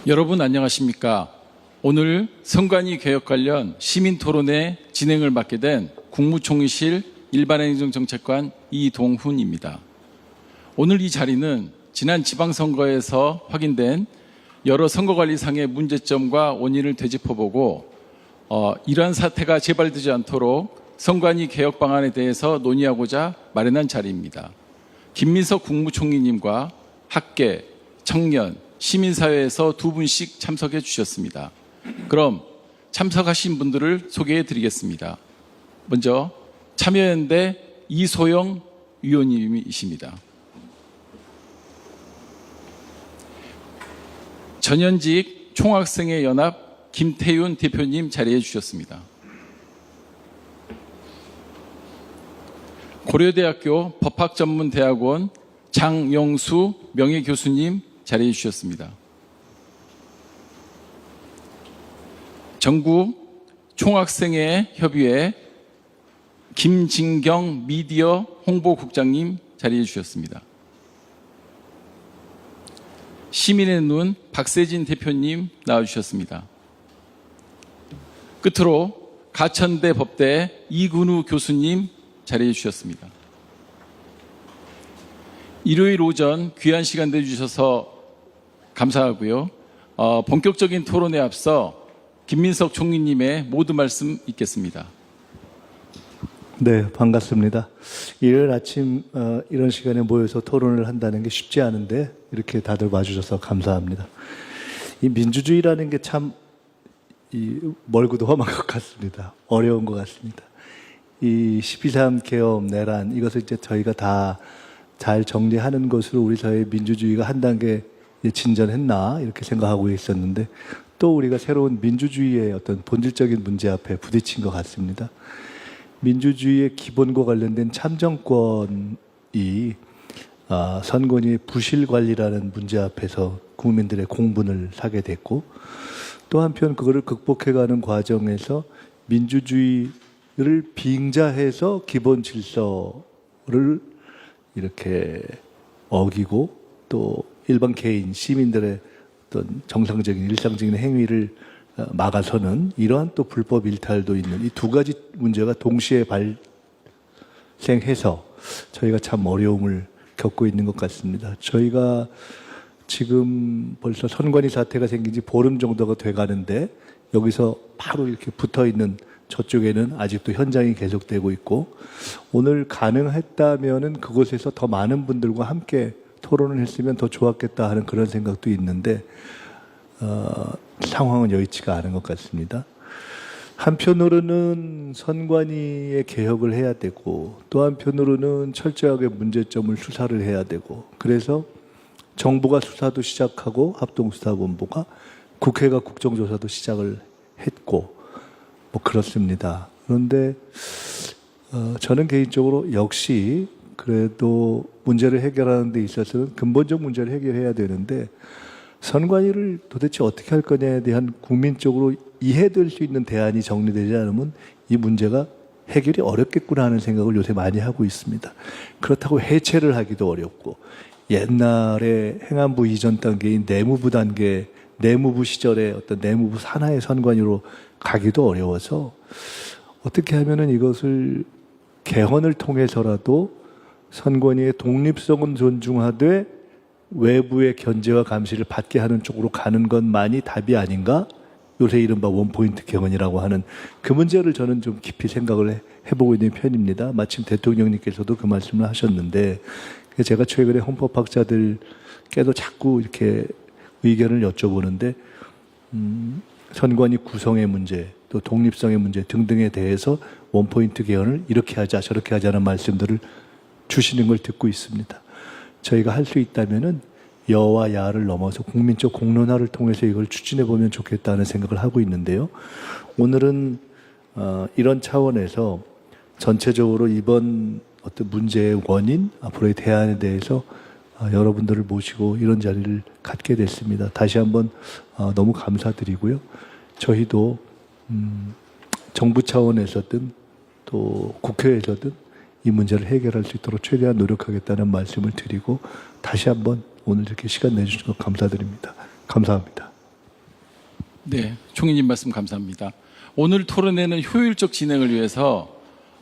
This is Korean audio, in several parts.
여러분 안녕하십니까? 오늘 선관위 개혁 관련 시민토론회 진행을 맡게 된 국무총리실 일반행정정책관 이동훈입니다. 오늘 이 자리는 지난 지방선거에서 확인된 여러 선거관리상의 문제점과 원인을 되짚어보고 이러한 사태가 재발되지 않도록 선관위 개혁 방안에 대해서 논의하고자 마련한 자리입니다. 김민석 국무총리님과 학계, 청년, 시민사회에서 두 분씩 참석해 주셨습니다. 그럼 참석하신 분들을 소개해 드리겠습니다. 먼저 참여연대 이소영 위원님이십니다. 전현직 총학생회 연합 김태윤 대표님 자리해 주셨습니다. 고려대학교 법학전문대학원 장영수 명예교수님 자리해 주셨습니다. 전국 총학생회 협의회 김진경 미디어 홍보국장님 자리해 주셨습니다. 시민의 눈 박세진 대표님 나와주셨습니다. 끝으로 가천대 법대 이근우 교수님 자리해 주셨습니다. 일요일 오전 귀한 시간 내주셔서 감사하고요. 본격적인 토론에 앞서 김민석 총리님의 모두 말씀 있겠습니다. 네, 반갑습니다. 일요일 아침 이런 시간에 모여서 토론을 한다는 게 쉽지 않은데 이렇게 다들 와주셔서 감사합니다. 이 민주주의라는 게 참 멀고도 험한 것 같습니다. 어려운 것 같습니다. 이 12.3 계엄, 내란 이것을 이제 저희가 다 잘 정리하는 것으로 우리 사회의 민주주의가 한 단계 진전했나 이렇게 생각하고 있었는데 또 우리가 새로운 민주주의의 어떤 본질적인 문제 앞에 부딪힌 것 같습니다. 민주주의의 기본과 관련된 참정권이 선관위의 부실 관리라는 문제 앞에서 국민들의 공분을 사게 됐고 또 한편 그거를 극복해가는 과정에서 민주주의를 빙자해서 기본 질서를 이렇게 어기고 또 일반 개인, 시민들의 어떤 정상적인 일상적인 행위를 막아서는 이러한 또 불법 일탈도 있는 이 두 가지 문제가 동시에 발생해서 저희가 참 어려움을 겪고 있는 것 같습니다. 저희가 지금 벌써 선관위 사태가 생긴 지 보름 정도가 돼 가는데 여기서 바로 이렇게 붙어 있는 저쪽에는 아직도 현장이 계속되고 있고 오늘 가능했다면은 그곳에서 더 많은 분들과 함께 토론을 했으면 더 좋았겠다 하는 그런 생각도 있는데 상황은 여의치가 않은 것 같습니다. 한편으로는 선관위의 개혁을 해야 되고 또 한편으로는 철저하게 문제점을 수사를 해야 되고 그래서 정부가 수사도 시작하고 합동수사본부가 국회가 국정조사도 시작을 했고 뭐 그렇습니다. 그런데 저는 개인적으로 역시 그래도 문제를 해결하는 데 있어서는 근본적 문제를 해결해야 되는데 선관위를 도대체 어떻게 할 거냐에 대한 국민적으로 이해될 수 있는 대안이 정리되지 않으면 이 문제가 해결이 어렵겠구나 하는 생각을 요새 많이 하고 있습니다. 그렇다고 해체를 하기도 어렵고 옛날에 행안부 이전 단계인 내무부 단계, 내무부 시절의 어떤 내무부 산하의 선관위로 가기도 어려워서 어떻게 하면은 이것을 개헌을 통해서라도 선관위의 독립성은 존중하되 외부의 견제와 감시를 받게 하는 쪽으로 가는 것만이 답이 아닌가? 요새 이른바 원포인트 개헌이라고 하는 그 문제를 저는 좀 깊이 생각을 해보고 있는 편입니다. 마침 대통령님께서도 그 말씀을 하셨는데 제가 최근에 헌법학자들께도 자꾸 이렇게 의견을 여쭤보는데 선관위 구성의 문제, 또 독립성의 문제 등등에 대해서 원포인트 개헌을 이렇게 하자 저렇게 하자는 말씀들을 주시는 걸 듣고 있습니다. 저희가 할 수 있다면은 여와 야를 넘어서 국민적 공론화를 통해서 이걸 추진해 보면 좋겠다는 생각을 하고 있는데요. 오늘은 이런 차원에서 전체적으로 이번 어떤 문제의 원인, 앞으로의 대안에 대해서 여러분들을 모시고 이런 자리를 갖게 됐습니다. 다시 한번 너무 감사드리고요. 저희도 정부 차원에서든 또 국회에서든 이 문제를 해결할 수 있도록 최대한 노력하겠다는 말씀을 드리고 다시 한번 오늘 이렇게 시간 내주신 것 감사드립니다. 감사합니다. 네, 총리님 말씀 감사합니다. 오늘 토론회는 효율적 진행을 위해서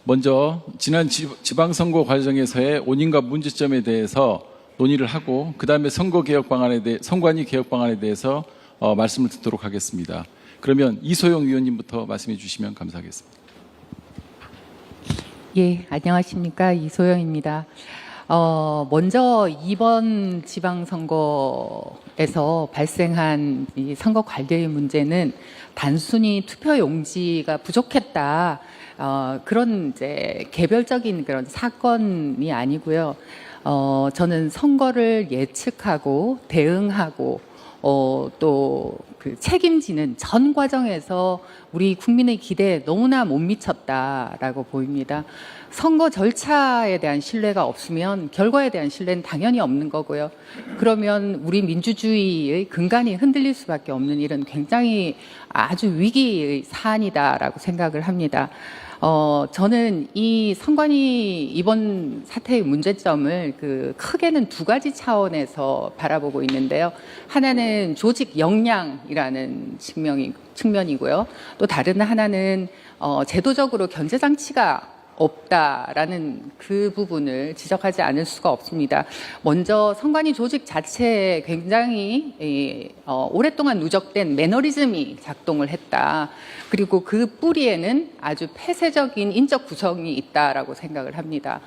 먼저 지난 지방선거 과정에서의 원인과 문제점에 대해서 논의를 하고 그다음에 선관위 개혁 방안에 대해서 말씀을 듣도록 하겠습니다. 그러면 이소영 위원님부터 말씀해 주시면 감사하겠습니다. 예, 안녕하십니까. 이소영입니다. 먼저 이번 지방선거에서 발생한 이 선거 관리의 문제는 단순히 투표 용지가 부족했다. 그런 이제 개별적인 그런 사건이 아니고요. 저는 선거를 예측하고 대응하고 또 그 책임지는 전 과정에서 우리 국민의 기대에 너무나 못 미쳤다라고 보입니다. 선거 절차에 대한 신뢰가 없으면 결과에 대한 신뢰는 당연히 없는 거고요. 그러면 우리 민주주의의 근간이 흔들릴 수밖에 없는 일은 굉장히 아주 위기의 사안이다라고 생각을 합니다. 저는 이 선관위 이번 사태의 문제점을 크게는 두 가지 차원에서 바라보고 있는데요. 하나는 조직 역량이라는 측면이고요. 또 다른 하나는 제도적으로 견제 장치가 없다라는 그 부분을 지적하지 않을 수가 없습니다. 먼저 선관위 조직 자체에 굉장히 오랫동안 누적된 매너리즘이 작동을 했다. 그리고 그 뿌리에는 아주 폐쇄적인 인적 구성이 있다라고 생각을 합니다.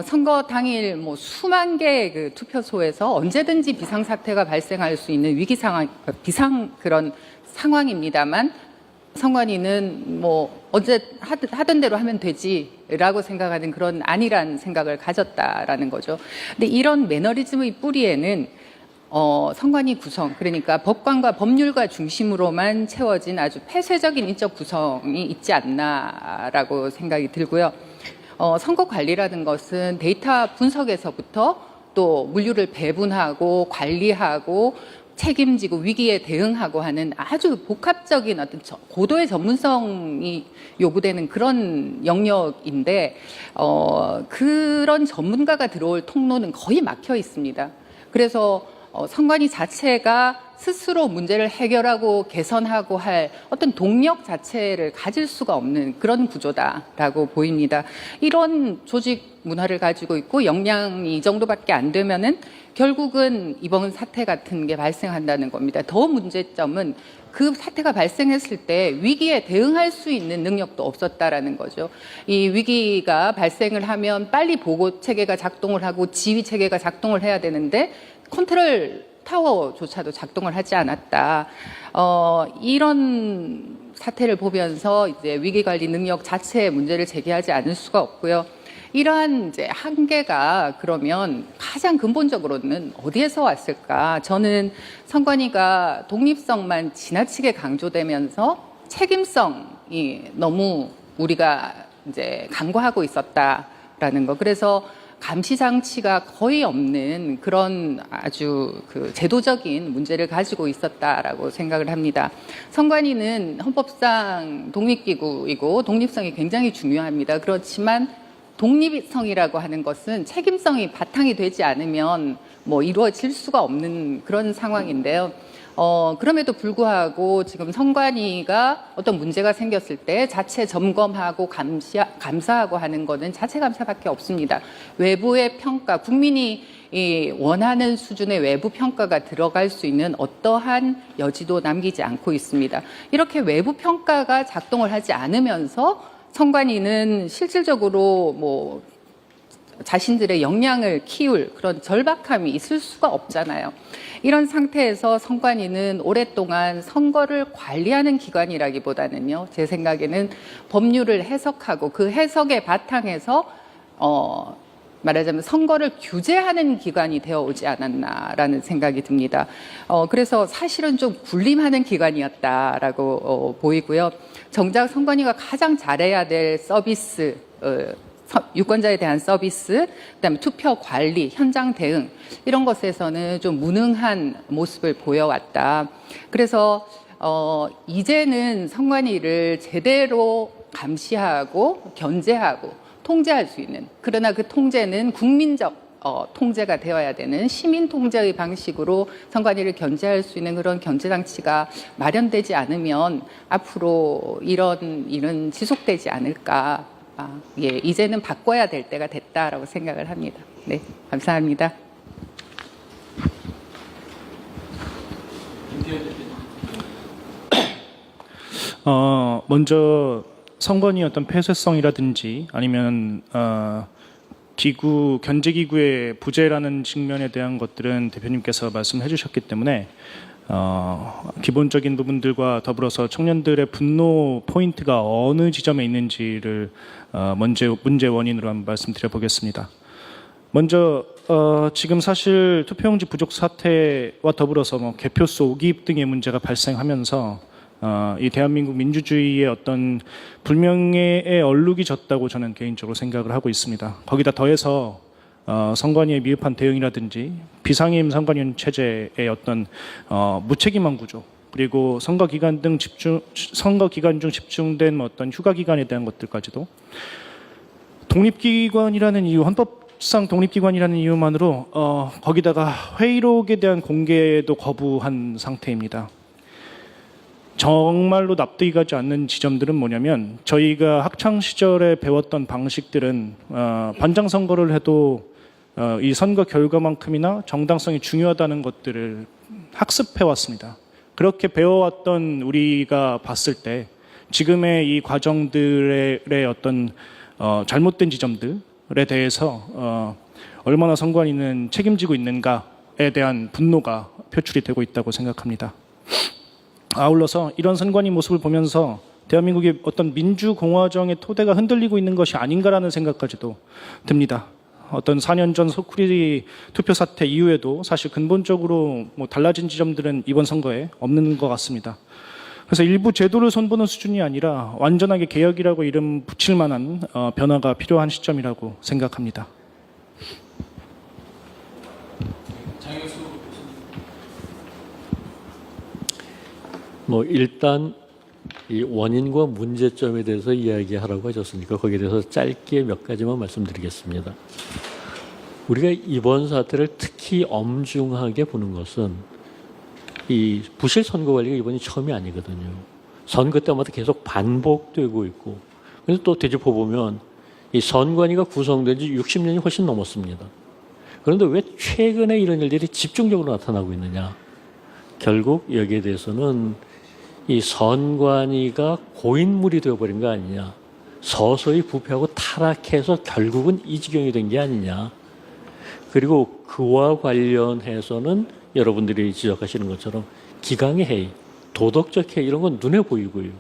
선거 당일 수만 개의 그 투표소에서 언제든지 비상사태가 발생할 수 있는 위기 상황, 그런 상황입니다만 선관위는 언제 하던 대로 하면 되지라고 생각하는 그런 안일한 생각을 가졌다라는 거죠. 근데 이런 매너리즘의 뿌리에는 선관위 구성, 그러니까 법관과 법률가 중심으로만 채워진 아주 폐쇄적인 인적 구성이 있지 않나라고 생각이 들고요. 선거 관리라는 것은 데이터 분석에서부터 또 물류를 배분하고 관리하고 책임지고 위기에 대응하고 하는 아주 복합적인 어떤 고도의 전문성이 요구되는 그런 영역인데 그런 전문가가 들어올 통로는 거의 막혀 있습니다. 그래서 선관위 자체가 스스로 문제를 해결하고 개선하고 할 어떤 동력 자체를 가질 수가 없는 그런 구조다라고 보입니다. 이런 조직 문화를 가지고 있고 역량이 이 정도밖에 안 되면은 결국은 이번 사태 같은 게 발생한다는 겁니다. 더 문제점은 그 사태가 발생했을 때 위기에 대응할 수 있는 능력도 없었다라는 거죠. 이 위기가 발생을 하면 빨리 보고 체계가 작동을 하고 지휘 체계가 작동을 해야 되는데 컨트롤 타워조차도 작동을 하지 않았다. 이런 사태를 보면서 이제 위기관리 능력 자체의 문제를 제기하지 않을 수가 없고요. 이러한 이제 한계가 그러면 가장 근본적으로는 어디에서 왔을까? 저는 선관위가 독립성만 지나치게 강조되면서 책임성이 너무 우리가 이제 간과하고 있었다라는 거. 그래서 감시 장치가 거의 없는 그런 아주 제도적인 문제를 가지고 있었다라고 생각을 합니다. 선관위는 헌법상 독립기구이고 독립성이 굉장히 중요합니다. 그렇지만 독립성이라고 하는 것은 책임성이 바탕이 되지 않으면 이루어질 수가 없는 그런 상황인데요. 그럼에도 불구하고 지금 선관위가 어떤 문제가 생겼을 때 자체 점검하고 감사하고 하는 거는 자체 감사밖에 없습니다. 외부의 평가, 국민이 원하는 수준의 외부 평가가 들어갈 수 있는 어떠한 여지도 남기지 않고 있습니다. 이렇게 외부 평가가 작동을 하지 않으면서 선관위는 실질적으로 자신들의 역량을 키울 그런 절박함이 있을 수가 없잖아요. 이런 상태에서 선관위는 오랫동안 선거를 관리하는 기관이라기보다는요, 제 생각에는 법률을 해석하고 그 해석의 바탕에서 말하자면 선거를 규제하는 기관이 되어 오지 않았나라는 생각이 듭니다. 그래서 사실은 좀 군림하는 기관이었다라고 보이고요. 정작 선관위가 가장 잘해야 될 서비스, 유권자에 대한 서비스, 그다음에 투표 관리, 현장 대응 이런 것에서는 좀 무능한 모습을 보여왔다. 그래서 이제는 선관위를 제대로 감시하고 견제하고 통제할 수 있는, 그러나 그 통제는 국민적 통제가 되어야 되는 시민 통제의 방식으로 선관위를 견제할 수 있는 그런 견제 장치가 마련되지 않으면 앞으로 이런 일은 지속되지 않을까. 예, 이제는 바꿔야 될 때가 됐다라고 생각을 합니다. 네, 감사합니다. 먼저 선관위 어떤 폐쇄성이라든지 아니면 견제기구의 부재라는 측면에 대한 것들은 대표님께서 말씀해 주셨기 때문에 기본적인 부분들과 더불어서 청년들의 분노 포인트가 어느 지점에 있는지를 먼저 문제 원인으로 한번 말씀드려 보겠습니다. 먼저 지금 사실 투표용지 부족 사태와 더불어서 개표소 오기입 등의 문제가 발생하면서 이 대한민국 민주주의의 어떤 불명예에 얼룩이 졌다고 저는 개인적으로 생각을 하고 있습니다. 거기다 더해서 선관위의 미흡한 대응이라든지 비상임 선관위원 체제의 어떤 무책임한 구조, 그리고 선거 기간 중 집중된 어떤 휴가 기간에 대한 것들까지도 독립기관이라는 이유, 헌법상 독립기관이라는 이유만으로 거기다가 회의록에 대한 공개도 거부한 상태입니다. 정말로 납득이 가지 않는 지점들은 뭐냐면, 저희가 학창 시절에 배웠던 방식들은 반장 선거를 해도 이 선거 결과만큼이나 정당성이 중요하다는 것들을 학습해 왔습니다. 그렇게 배워왔던 우리가 봤을 때 지금의 이 과정들의 어떤 잘못된 지점들에 대해서 얼마나 선관위는 책임지고 있는가에 대한 분노가 표출이 되고 있다고 생각합니다. 아울러서 이런 선관위 모습을 보면서 대한민국의 어떤 민주공화정의 토대가 흔들리고 있는 것이 아닌가라는 생각까지도 듭니다. 어떤 4년 전 소쿠리 투표 사태 이후에도 사실 근본적으로 달라진 지점들은 이번 선거에 없는 것 같습니다. 그래서 일부 제도를 손보는 수준이 아니라 완전하게 개혁이라고 이름 붙일 만한 변화가 필요한 시점이라고 생각합니다. 일단 이 원인과 문제점에 대해서 이야기하라고 하셨으니까 거기에 대해서 짧게 몇 가지만 말씀드리겠습니다. 우리가 이번 사태를 특히 엄중하게 보는 것은 이 부실 선거 관리가 이번이 처음이 아니거든요. 선거 때마다 계속 반복되고 있고, 그래서 또 되짚어 보면 이 선관위가 구성된 지 60년이 훨씬 넘었습니다. 그런데 왜 최근에 이런 일들이 집중적으로 나타나고 있느냐? 결국 여기에 대해서는 이 선관위가 고인물이 되어버린 거 아니냐, 서서히 부패하고 타락해서 결국은 이 지경이 된 게 아니냐. 그리고 그와 관련해서는 여러분들이 지적하시는 것처럼 기강의 해이, 도덕적 해이 이런 건 눈에 보이고요.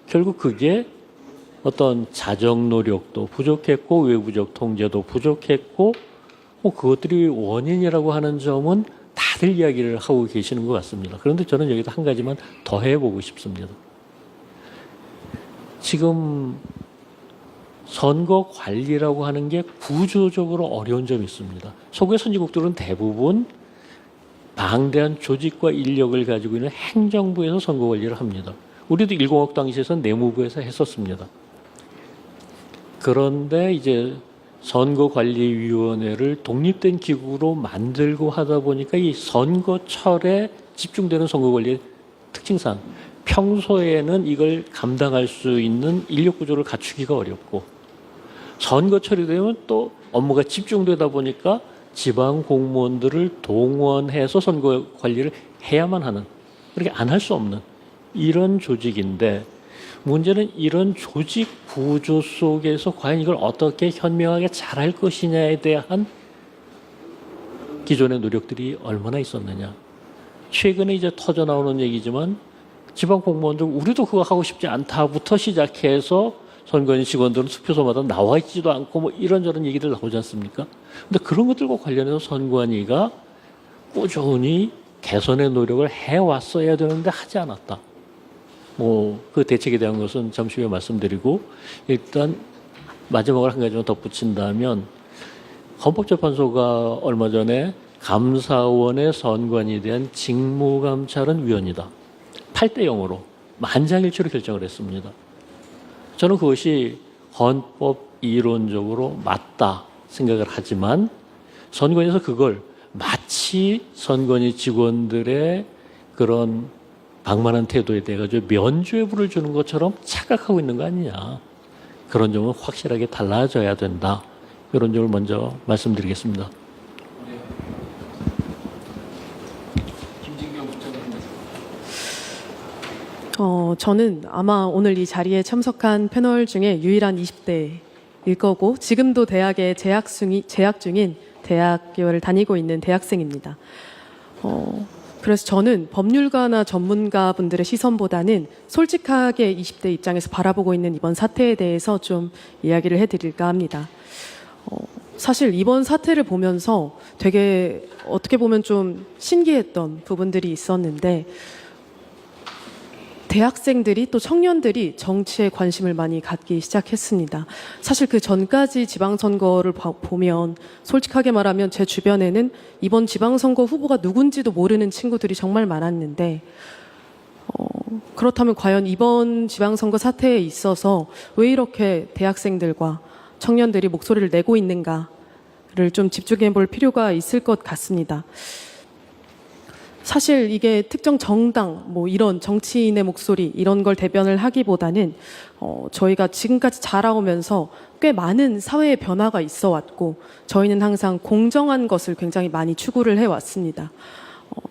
결국 그게 어떤 자정 노력도 부족했고 외부적 통제도 부족했고 그것들이 원인이라고 하는 점은 다들 이야기를 하고 계시는 것 같습니다. 그런데 저는 여기다 한 가지만 더 해보고 싶습니다. 지금 선거 관리라고 하는 게 구조적으로 어려운 점이 있습니다. 소개 선진국들은 대부분 방대한 조직과 인력을 가지고 있는 행정부에서 선거 관리를 합니다. 우리도 1공학 당시에서는 내무부에서 했었습니다. 그런데 이제 선거관리위원회를 독립된 기구로 만들고 하다 보니까 이 선거철에 집중되는 선거관리의 특징상 평소에는 이걸 감당할 수 있는 인력 구조를 갖추기가 어렵고, 선거철이 되면 또 업무가 집중되다 보니까 지방 공무원들을 동원해서 선거 관리를 해야만 하는, 그렇게 안 할 수 없는 이런 조직인데, 문제는 이런 조직 구조 속에서 과연 이걸 어떻게 현명하게 잘할 것이냐에 대한 기존의 노력들이 얼마나 있었느냐. 최근에 이제 터져 나오는 얘기지만 지방 공무원들 우리도 그거 하고 싶지 않다부터 시작해서 선관위 직원들은 투표소마다 나와 있지도 않고 이런저런 얘기들 나오지 않습니까? 근데 그런 것들과 관련해서 선관위가 꾸준히 개선의 노력을 해왔어야 되는데 하지 않았다. 그 대책에 대한 것은 잠시 후에 말씀드리고, 일단 마지막으로 한 가지만 덧붙인다면, 헌법재판소가 얼마 전에 감사원의 선관위에 대한 직무감찰은 위헌이다, 8대 0으로 만장일치로 결정을 했습니다. 저는 그것이 헌법 이론적으로 맞다 생각을 하지만, 선관위에서 그걸 마치 선관위 직원들의 그런 방만한 태도에 대해 가지고 면죄부를 주는 것처럼 착각하고 있는 거 아니냐. 그런 점은 확실하게 달라져야 된다. 이런 점을 먼저 말씀드리겠습니다. 저는 아마 오늘 이 자리에 참석한 패널 중에 유일한 20대일 거고 지금도 대학에 재학 중인 대학교를 다니고 있는 대학생입니다. 그래서 저는 법률가나 전문가 분들의 시선보다는 솔직하게 20대 입장에서 바라보고 있는 이번 사태에 대해서 좀 이야기를 해드릴까 합니다. 사실 이번 사태를 보면서 되게 어떻게 보면 좀 신기했던 부분들이 있었는데 대학생들이 또 청년들이 정치에 관심을 많이 갖기 시작했습니다. 사실 그 전까지 지방선거를 보면 솔직하게 말하면 제 주변에는 이번 지방선거 후보가 누군지도 모르는 친구들이 정말 많았는데 그렇다면 과연 이번 지방선거 사태에 있어서 왜 이렇게 대학생들과 청년들이 목소리를 내고 있는가를 좀 집중해 볼 필요가 있을 것 같습니다. 사실 이게 특정 정당, 뭐 이런 정치인의 목소리 이런 걸 대변을 하기보다는 저희가 지금까지 자라오면서 꽤 많은 사회의 변화가 있어 왔고 저희는 항상 공정한 것을 굉장히 많이 추구를 해왔습니다.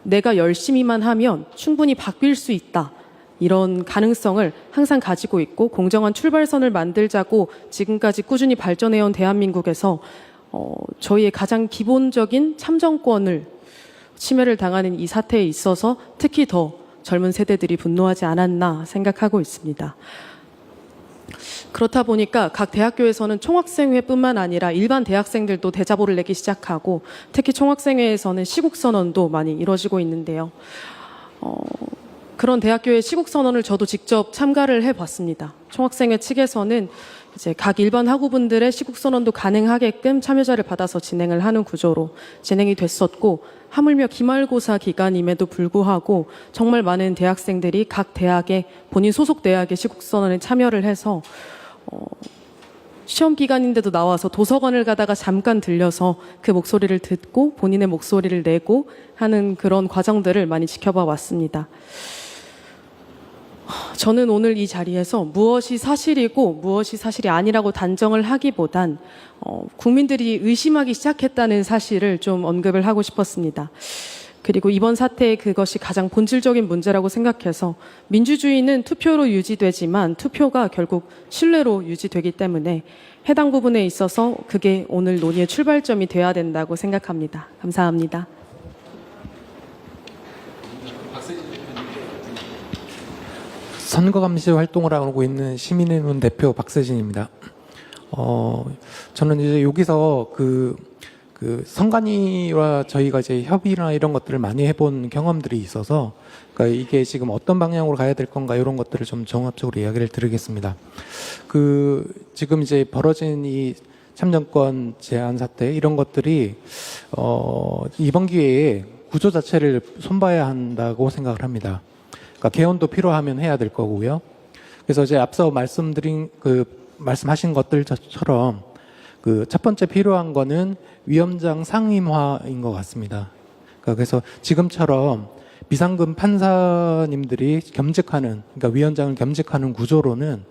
내가 열심히만 하면 충분히 바뀔 수 있다. 이런 가능성을 항상 가지고 있고 공정한 출발선을 만들자고 지금까지 꾸준히 발전해온 대한민국에서 저희의 가장 기본적인 참정권을 침해를 당하는 이 사태에 있어서 특히 더 젊은 세대들이 분노하지 않았나 생각하고 있습니다. 그렇다 보니까 각 대학교에서는 총학생회뿐만 아니라 일반 대학생들도 대자보를 내기 시작하고 특히 총학생회에서는 시국선언도 많이 이루어지고 있는데요. 그런 대학교의 시국선언을 저도 직접 참가를 해봤습니다. 총학생회 측에서는 이제 각 일반 학우분들의 시국선언도 가능하게끔 참여자를 받아서 진행을 하는 구조로 진행이 됐었고 하물며 기말고사 기간임에도 불구하고 정말 많은 대학생들이 각 대학의 본인 소속 대학의 시국선언에 참여를 해서 시험 기간인데도 나와서 도서관을 가다가 잠깐 들려서 그 목소리를 듣고 본인의 목소리를 내고 하는 그런 과정들을 많이 지켜봐 왔습니다. 저는 오늘 이 자리에서 무엇이 사실이고 무엇이 사실이 아니라고 단정을 하기보단 국민들이 의심하기 시작했다는 사실을 좀 언급을 하고 싶었습니다. 그리고 이번 사태의 그것이 가장 본질적인 문제라고 생각해서 민주주의는 투표로 유지되지만 투표가 결국 신뢰로 유지되기 때문에 해당 부분에 있어서 그게 오늘 논의의 출발점이 돼야 된다고 생각합니다. 감사합니다. 선거감시 활동을 하고 있는 시민의논 대표 박세진입니다. 저는 이제 여기서 그 선관위와 저희가 이제 협의나 이런 것들을 많이 해본 경험들이 있어서, 그러니까 이게 지금 어떤 방향으로 가야 될 건가 이런 것들을 좀 종합적으로 이야기를 드리겠습니다. 지금 이제 벌어진 이 참정권 제한 사태 이런 것들이 이번 기회에 구조 자체를 손봐야 한다고 생각을 합니다. 그러니까 개헌도 필요하면 해야 될 거고요. 그래서 이제 앞서 말씀하신 것들처럼 첫 번째 필요한 거는 위원장 상임화인 것 같습니다. 그래서 지금처럼 비상금 판사님들이 겸직하는, 그러니까 위원장을 겸직하는 구조로는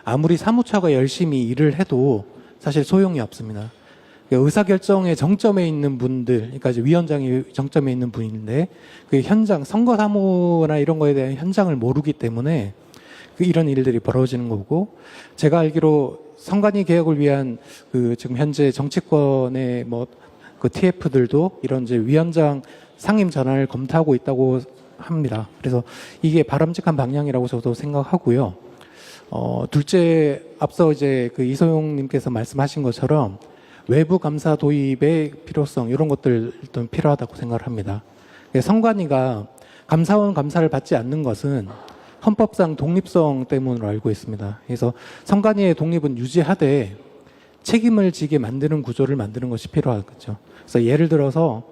아무리 사무처가 열심히 일을 해도 사실 소용이 없습니다. 의사결정의 정점에 있는 분들, 그러니까 이제 위원장이 정점에 있는 분인데 그 현장, 선거 사무나 이런 거에 대한 현장을 모르기 때문에 이런 일들이 벌어지는 거고, 제가 알기로 선관위 개혁을 위한 지금 현재 정치권의 TF들도 이런 이제 위원장 상임 전환을 검토하고 있다고 합니다. 그래서 이게 바람직한 방향이라고 저도 생각하고요. 둘째, 앞서 이제 이소용님께서 말씀하신 것처럼 외부 감사 도입의 필요성 이런 것들도 필요하다고 생각을 합니다. 선관위가 감사원 감사를 받지 않는 것은 헌법상 독립성 때문으로 알고 있습니다. 그래서 선관위의 독립은 유지하되 책임을 지게 만드는 구조를 만드는 것이 필요하겠죠. 그래서 예를 들어서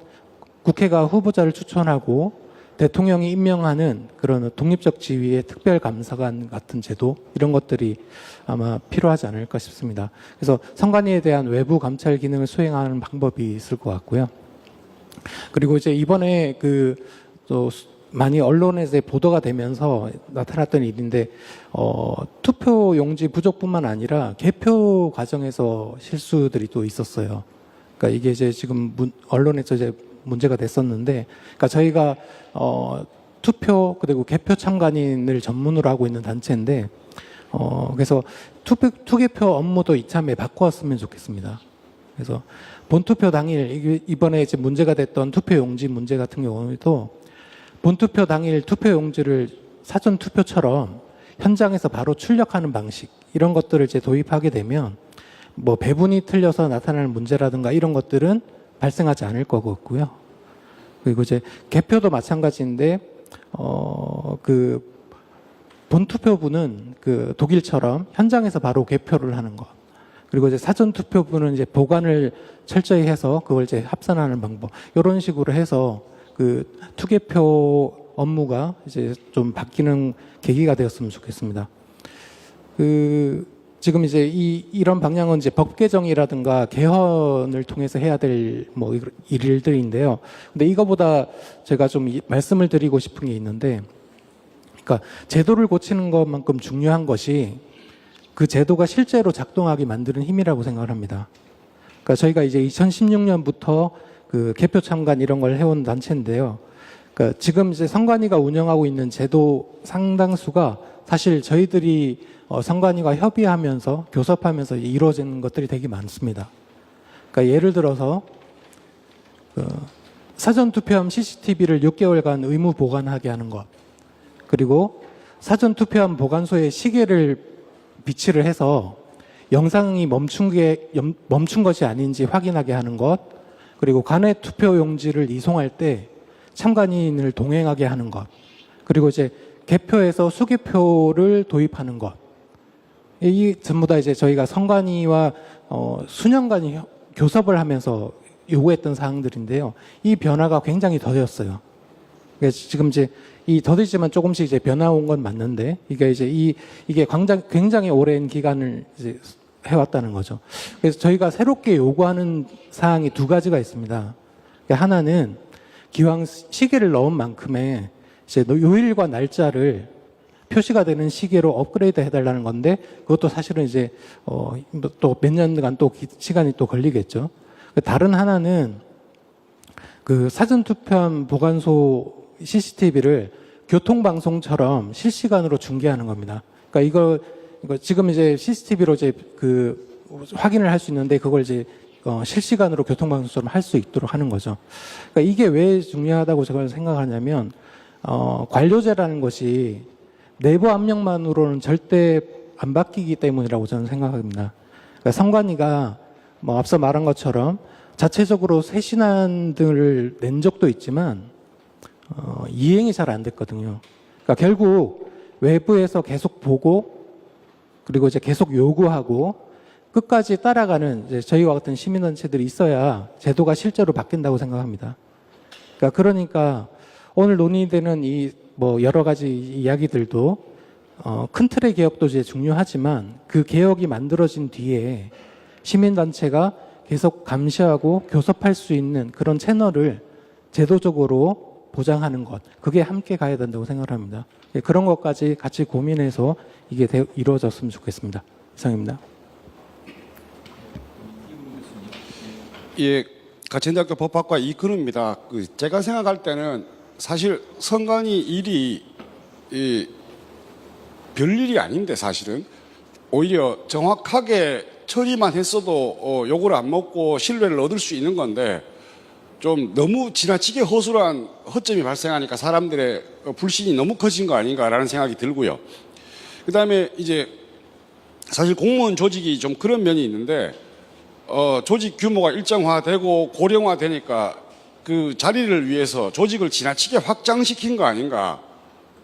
국회가 후보자를 추천하고 대통령이 임명하는 그런 독립적 지위의 특별감사관 같은 제도 이런 것들이 아마 필요하지 않을까 싶습니다. 그래서 선관위에 대한 외부 감찰 기능을 수행하는 방법이 있을 것 같고요. 그리고 이제 이번에 또 많이 언론에서 보도가 되면서 나타났던 일인데 투표 용지 부족뿐만 아니라 개표 과정에서 실수들이 또 있었어요. 그러니까 이게 이제 지금 언론에서 이제 문제가 됐었는데, 그러니까 저희가 투표 그리고 개표 참관인을 전문으로 하고 있는 단체인데, 그래서 투개표 업무도 이참에 바꾸었으면 좋겠습니다. 그래서 본투표 당일 이번에 이제 문제가 됐던 투표 용지 문제 같은 경우에도 본투표 당일 투표 용지를 사전 투표처럼 현장에서 바로 출력하는 방식 이런 것들을 이제 도입하게 되면 뭐 배분이 틀려서 나타나는 문제라든가 이런 것들은 발생하지 않을 것 같고요. 그리고 이제 개표도 마찬가지인데 본투표부는 독일처럼 현장에서 바로 개표를 하는 것. 그리고 이제 사전 투표부는 이제 보관을 철저히 해서 그걸 이제 합산하는 방법. 이런 식으로 해서 투개표 업무가 이제 좀 바뀌는 계기가 되었으면 좋겠습니다. 지금 이제 이런 방향은 이제 법 개정이라든가 개헌을 통해서 해야 될 뭐 일들인데요. 근데 이거보다 제가 좀 말씀을 드리고 싶은 게 있는데, 그러니까 제도를 고치는 것만큼 중요한 것이 그 제도가 실제로 작동하게 만드는 힘이라고 생각을 합니다. 그러니까 저희가 이제 2016년부터 개표 참관 이런 걸 해온 단체인데요. 그러니까 지금 이제 선관위가 운영하고 있는 제도 상당수가 사실 저희들이 선관위가 협의하면서 교섭하면서 이루어지는 것들이 되게 많습니다. 그러니까 예를 들어서 사전 투표함 CCTV를 6개월간 의무 보관하게 하는 것, 그리고 사전 투표함 보관소에 시계를 비치를 해서 영상이 멈춘 것이 아닌지 확인하게 하는 것, 그리고 관외 투표 용지를 이송할 때 참관인을 동행하게 하는 것, 그리고 이제 개표에서 수개표를 도입하는 것. 이 전부 다 이제 저희가 선관위와 수년간 교섭을 하면서 요구했던 사항들인데요. 이 변화가 굉장히 더뎠어요. 그래서 지금 이제 더디지만 조금씩 이제 변화 온 건 맞는데, 이게 굉장히 오랜 기간을 이제 해왔다는 거죠. 그래서 저희가 새롭게 요구하는 사항이 두 가지가 있습니다. 하나는 기왕 시계를 넣은 만큼의 이제 요일과 날짜를 표시가 되는 시계로 업그레이드 해달라는 건데, 그것도 사실은 이제 또 몇 년간 또 시간이 또 걸리겠죠. 다른 하나는 사전 투표함 보관소 CCTV를 교통방송처럼 실시간으로 중계하는 겁니다. 그러니까 이거 지금 이제 CCTV로 이제 확인을 할 수 있는데, 그걸 이제 실시간으로 교통방송처럼 할 수 있도록 하는 거죠. 그러니까 이게 왜 중요하다고 제가 생각하냐면, 관료제라는 것이 내부 압력만으로는 절대 안 바뀌기 때문이라고 저는 생각합니다. 그러니까 선관위가 뭐 앞서 말한 것처럼 자체적으로 쇄신안 등을 낸 적도 있지만 이행이 잘 안 됐거든요. 그러니까 결국 외부에서 계속 보고, 그리고 이제 계속 요구하고 끝까지 따라가는 이제 저희와 같은 시민단체들이 있어야 제도가 실제로 바뀐다고 생각합니다. 그러니까 오늘 논의되는 뭐 여러 가지 이야기들도 큰 틀의 개혁도 이제 중요하지만, 그 개혁이 만들어진 뒤에 시민단체가 계속 감시하고 교섭할 수 있는 그런 채널을 제도적으로 보장하는 것, 그게 함께 가야 된다고 생각합니다. 그런 것까지 같이 고민해서 이게 이루어졌으면 좋겠습니다. 이상입니다. 예, 가천대학교 법학과 이근우입니다. 제가 생각할 때는 사실 선관위 일이 별일이 아닌데, 사실은 오히려 정확하게 처리만 했어도 욕을 안 먹고 신뢰를 얻을 수 있는 건데, 좀 너무 지나치게 허술한 허점이 발생하니까 사람들의 불신이 너무 커진 거 아닌가라는 생각이 들고요. 그다음에 이제 사실 공무원 조직이 좀 그런 면이 있는데, 조직 규모가 일정화되고 고령화되니까 그 자리를 위해서 조직을 지나치게 확장시킨 거 아닌가.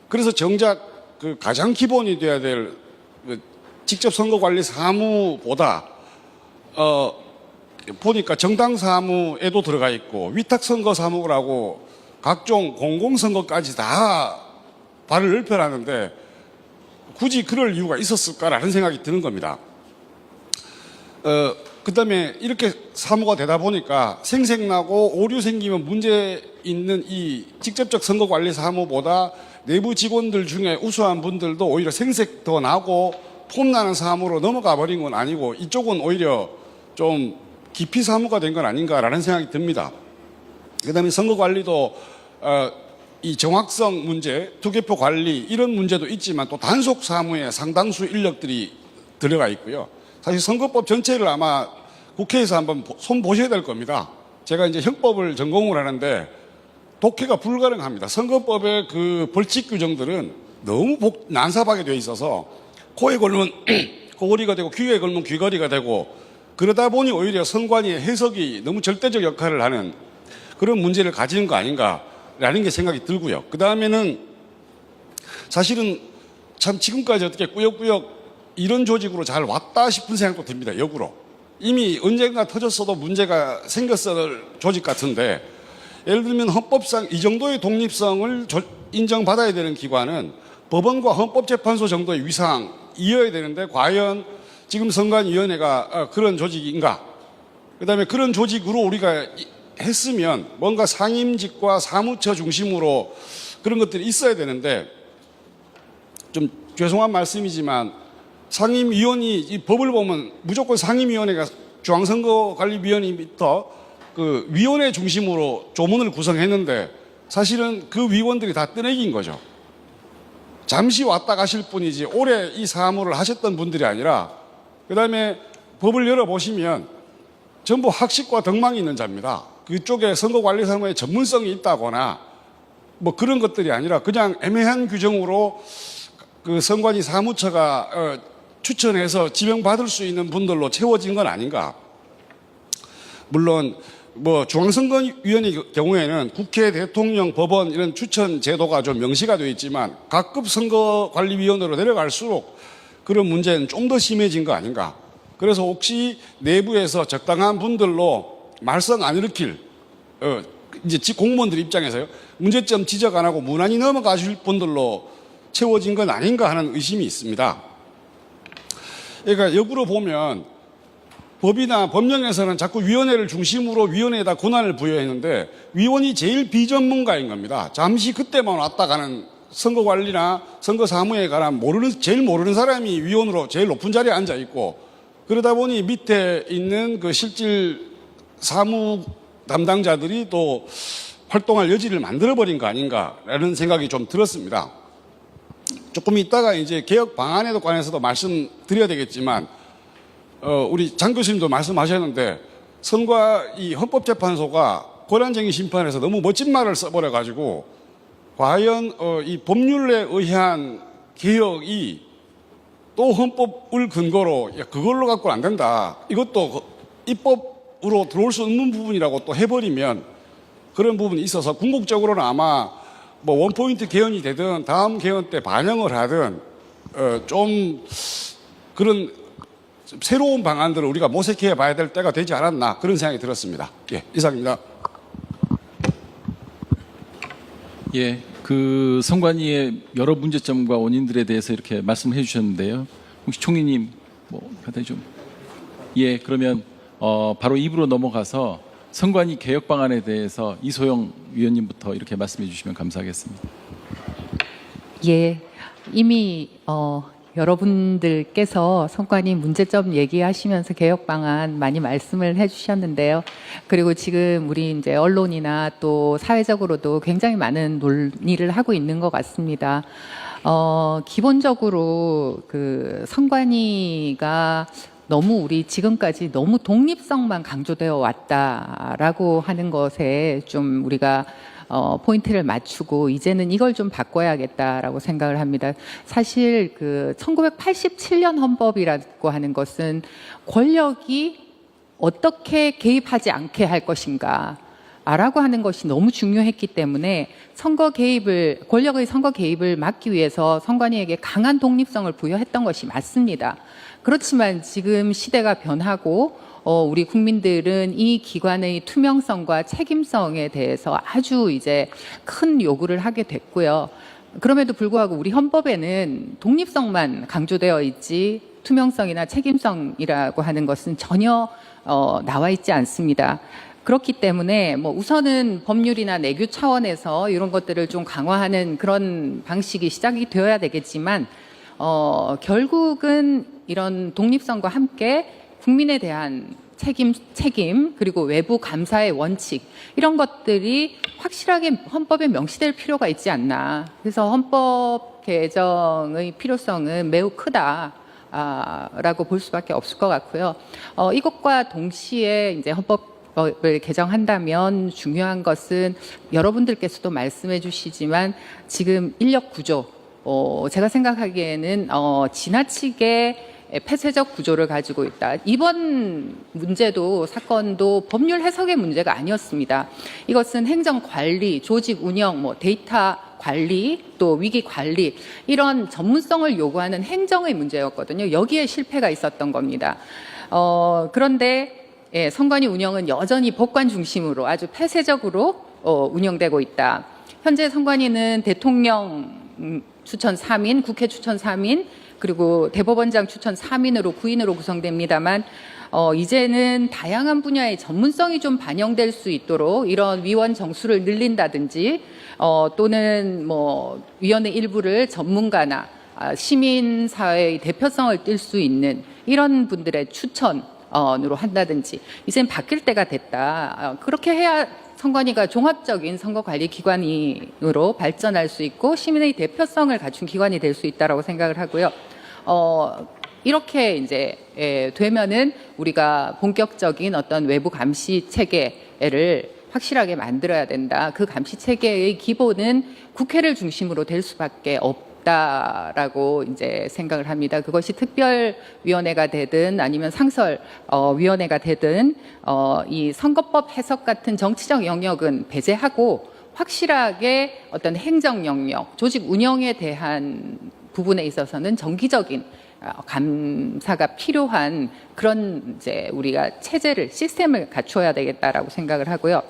그래서 정작 가장 기본이 돼야 될 직접 선거관리 사무보다 보니까 정당 사무에도 들어가 있고 위탁 선거 사무라고 각종 공공선거까지 다 발을 넓혀놨는데 굳이 그럴 이유가 있었을까라는 생각이 드는 겁니다. 그다음에 이렇게 사무가 되다 보니까 생색나고 오류 생기면 문제 있는 이 직접적 선거관리 사무보다 내부 직원들 중에 우수한 분들도 오히려 생색 더 나고 폼나는 사무로 넘어가 버린 건 아니고 이쪽은 오히려 좀 기피 사무가 된 건 아닌가라는 생각이 듭니다. 그다음에 선거관리도 이 정확성 문제, 투개표 관리 이런 문제도 있지만 또 단속 사무에 상당수 인력들이 들어가 있고요. 사실 선거법 전체를 아마 국회에서 한번 손보셔야 될 겁니다. 제가 이제 형법을 전공을 하는데 독해가 불가능합니다. 선거법의 그 벌칙 규정들은 너무 난삽하게 되어 있어서 코에 걸면 코걸이가 되고 귀에 걸면 귀걸이가 되고 그러다 보니 오히려 선관위의 해석이 너무 절대적 역할을 하는 그런 문제를 가지는 거 아닌가라는 게 생각이 들고요. 그 다음에는 사실은 참 지금까지 어떻게 꾸역꾸역 이런 조직으로 잘 왔다 싶은 생각도 듭니다. 역으로. 이미 언젠가 터졌어도 문제가 생겼을 조직 같은데 예를 들면 헌법상 이 정도의 독립성을 인정받아야 되는 기관은 법원과 헌법재판소 정도의 위상이어야 되는데 과연 지금 선관위원회가 그런 조직인가? 그다음에 그런 조직으로 우리가 했으면 뭔가 상임직과 사무처 중심으로 그런 것들이 있어야 되는데 좀 죄송한 말씀이지만 상임위원이 이 법을 보면 무조건 상임위원회가 중앙선거관리위원회부터 그 위원회 중심으로 조문을 구성했는데 사실은 그 위원들이 다 뜨내기인 거죠. 잠시 왔다 가실 뿐이지 오래 이 사무를 하셨던 분들이 아니라 그다음에 법을 열어보시면 전부 학식과 덕망이 있는 자입니다. 그쪽에 선거관리사무에 전문성이 있다거나 뭐 그런 것들이 아니라 그냥 애매한 규정으로 그 선관위 사무처가 추천해서 지명받을 수 있는 분들로 채워진 건 아닌가. 물론 뭐 중앙선거위원회 경우에는 국회, 대통령, 법원 이런 추천 제도가 좀 명시가 되어 있지만 각급 선거관리위원회로 내려갈수록 그런 문제는 좀 더 심해진 거 아닌가. 그래서 혹시 내부에서 적당한 분들로 말썽 안 일으킬 이제 공무원들 입장에서요 문제점 지적 안 하고 무난히 넘어가실 분들로 채워진 건 아닌가 하는 의심이 있습니다. 그러니까 역으로 보면 법이나 법령에서는 자꾸 위원회를 중심으로 위원회에다 권한을 부여했는데 위원이 제일 비전문가인 겁니다. 잠시 그때만 왔다 가는 선거관리나 선거사무에 관한 제일 모르는 사람이 위원으로 제일 높은 자리에 앉아 있고 그러다 보니 밑에 있는 그 실질 사무 담당자들이 또 활동할 여지를 만들어버린 거 아닌가라는 생각이 좀 들었습니다. 조금 이따가 이제 개혁 방안에 관해서도 말씀드려야 되겠지만, 우리 장 교수님도 말씀하셨는데, 이 헌법재판소가 권한쟁의 심판에서 너무 멋진 말을 써버려가지고, 과연 이 법률에 의한 개혁이 또 헌법을 근거로 그걸로 갖고는 안 된다. 이것도 입법으로 들어올 수 없는 부분이라고 또 해버리면 그런 부분이 있어서 궁극적으로는 아마 뭐 원포인트 개헌이 되든 다음 개헌 때 반영을 하든 좀 그런 새로운 방안들을 우리가 모색해 봐야 될 때가 되지 않았나 그런 생각이 들었습니다. 예, 이상입니다. 예, 그 선관위의 여러 문제점과 원인들에 대해서 이렇게 말씀해 주셨는데요. 혹시 총리님 뭐 간단히 좀 예, 그러면 바로 입으로 넘어가서 선관위 개혁 방안에 대해서 이소영 위원님부터 이렇게 말씀해 주시면 감사하겠습니다. 예, 이미 여러분들께서 선관위 문제점 얘기하시면서 개혁 방안 많이 말씀을 해주셨는데요. 그리고 지금 우리 이제 언론이나 또 사회적으로도 굉장히 많은 논의를 하고 있는 것 같습니다. 기본적으로 그 선관위가 너무 우리 지금까지 너무 독립성만 강조되어 왔다라고 하는 것에 좀 우리가 포인트를 맞추고 이제는 이걸 좀 바꿔야겠다라고 생각을 합니다. 사실 그 1987년 헌법이라고 하는 것은 권력이 어떻게 개입하지 않게 할 것인가 라고 하는 것이 너무 중요했기 때문에 권력의 선거 개입을 막기 위해서 선관위에게 강한 독립성을 부여했던 것이 맞습니다. 그렇지만 지금 시대가 변하고 우리 국민들은 이 기관의 투명성과 책임성에 대해서 아주 이제 큰 요구를 하게 됐고요. 그럼에도 불구하고 우리 헌법에는 독립성만 강조되어 있지 투명성이나 책임성이라고 하는 것은 전혀 나와 있지 않습니다. 그렇기 때문에 뭐 우선은 법률이나 내규 차원에서 이런 것들을 좀 강화하는 그런 방식이 시작이 되어야 되겠지만 결국은 이런 독립성과 함께 국민에 대한 책임 그리고 외부 감사의 원칙 이런 것들이 확실하게 헌법에 명시될 필요가 있지 않나. 그래서 헌법 개정의 필요성은 매우 크다. 라고 볼 수밖에 없을 것 같고요. 이것과 동시에 이제 헌법을 개정한다면 중요한 것은 여러분들께서도 말씀해 주시지만 지금 인력 구조, 제가 생각하기에는 지나치게 폐쇄적 구조를 가지고 있다. 이번 문제도 사건도 법률 해석의 문제가 아니었습니다. 이것은 행정 관리, 조직 운영, 뭐 데이터 관리, 또 위기 관리 이런 전문성을 요구하는 행정의 문제였거든요. 여기에 실패가 있었던 겁니다. 그런데 선관위 운영은 여전히 법관 중심으로 아주 폐쇄적으로 운영되고 있다. 현재 선관위는 대통령 추천 3인, 국회 추천 3인, 그리고 대법원장 추천 3인으로 9인으로 구성됩니다만 이제는 다양한 분야의 전문성이 좀 반영될 수 있도록 이런 위원 정수를 늘린다든지 또는 뭐 위원회 일부를 전문가나 시민사회의 대표성을 띌 수 있는 이런 분들의 추천으로 한다든지 이젠 바뀔 때가 됐다. 그렇게 해야 선관위가 종합적인 선거관리기관으로 발전할 수 있고 시민의 대표성을 갖춘 기관이 될 수 있다고 생각을 하고요. 이렇게 이제 되면은 우리가 본격적인 어떤 외부 감시 체계를 확실하게 만들어야 된다. 그 감시 체계의 기본은 국회를 중심으로 될 수밖에 없다라고 이제 생각을 합니다. 그것이 특별위원회가 되든 아니면 상설위원회가 되든 이 선거법 해석 같은 정치적 영역은 배제하고 확실하게 어떤 행정 영역, 조직 운영에 대한 부분에 있어서는 정기적인 감사가 필요한 그런 이제 우리가 체제를 시스템을 갖춰야 되겠다라고 생각을 하고요.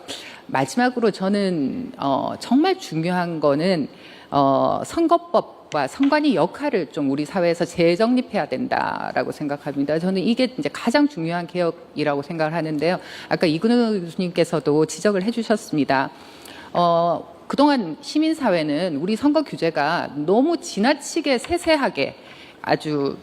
마지막으로 저는 정말 중요한 거는 선거법과 선관위 역할을 좀 우리 사회에서 재정립해야 된다라고 생각합니다. 저는 이게 이제 가장 중요한 개혁이라고 생각을 하는데요. 아까 이근우 교수님께서도 지적을 해주셨습니다. 그동안 시민사회는 우리 선거 규제가 너무 지나치게 세세하게 아주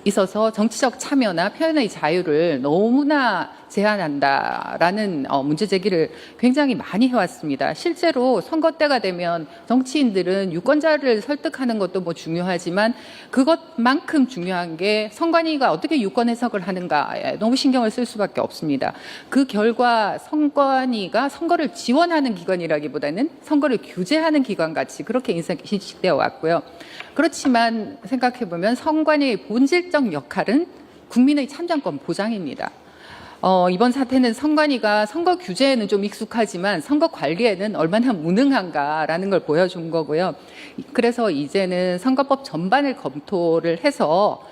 있어서 정치적 참여나 표현의 자유를 너무나 제한한다라는 문제 제기를 굉장히 많이 해왔습니다. 실제로 선거 때가 되면 정치인들은 유권자를 설득하는 것도 뭐 중요하지만 그것만큼 중요한 게 선관위가 어떻게 유권 해석을 하는가에 너무 신경을 쓸 수밖에 없습니다. 그 결과 선관위가 선거를 지원하는 기관이라기보다는 선거를 규제하는 기관 같이 그렇게 인식되어 왔고요. 그렇지만 생각해보면 선관위의 본질적 역할은 국민의 참정권 보장입니다. 이번 사태는 선관위가 선거 규제에는 좀 익숙하지만 선거 관리에는 얼마나 무능한가라는 걸 보여준 거고요. 그래서 이제는 선거법 전반을 검토를 해서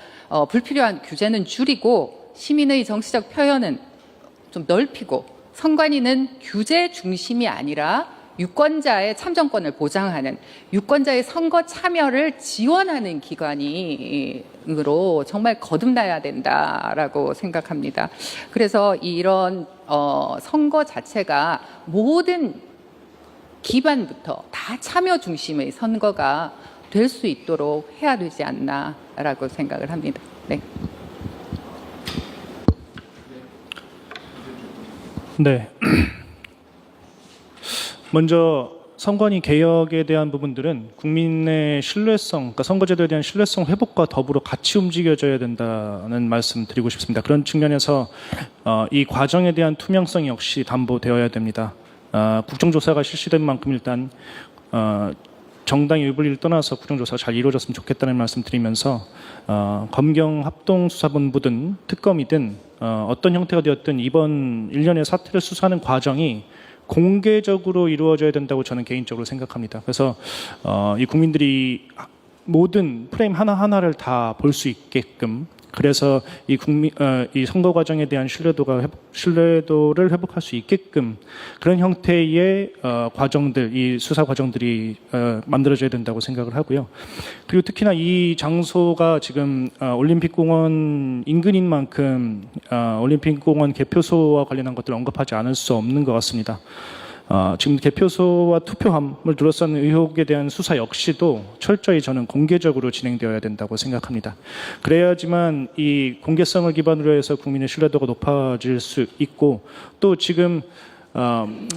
불필요한 규제는 줄이고 시민의 정치적 표현은 좀 넓히고 선관위는 규제 중심이 아니라 유권자의 참정권을 보장하는 유권자의 선거 참여를 지원하는 기관으로 정말 거듭나야 된다라고 생각합니다. 그래서 이런 선거 자체가 모든 기반부터 다 참여 중심의 선거가 될 수 있도록 해야 되지 않나라고 생각을 합니다. 네. 네. 먼저 선관위 개혁에 대한 부분들은 국민의 신뢰성, 그러니까 선거제도에 대한 신뢰성 회복과 더불어 같이 움직여져야 된다는 말씀 드리고 싶습니다. 그런 측면에서 이 과정에 대한 투명성이 역시 담보되어야 됩니다. 국정조사가 실시된 만큼 일단 정당의 유불리를 떠나서 국정조사가 잘 이루어졌으면 좋겠다는 말씀 드리면서 검경합동수사본부든 특검이든 어떤 형태가 되었든 이번 일련의 사태를 수사하는 과정이 공개적으로 이루어져야 된다고 저는 개인적으로 생각합니다. 그래서 이 국민들이 모든 프레임 하나하나를 다 볼 수 있게끔 그래서 이 선거 과정에 대한 신뢰도를 회복할 수 있게끔 그런 형태의 과정들, 이 수사 과정들이 만들어져야 된다고 생각을 하고요. 그리고 특히나 이 장소가 지금 올림픽공원 인근인 만큼 올림픽공원 개표소와 관련한 것들을 언급하지 않을 수 없는 것 같습니다. 지금 개표소와 투표함을 둘러싼 의혹에 대한 수사 역시도 철저히 저는 공개적으로 진행되어야 된다고 생각합니다. 그래야지만 이 공개성을 기반으로 해서 국민의 신뢰도가 높아질 수 있고, 또 지금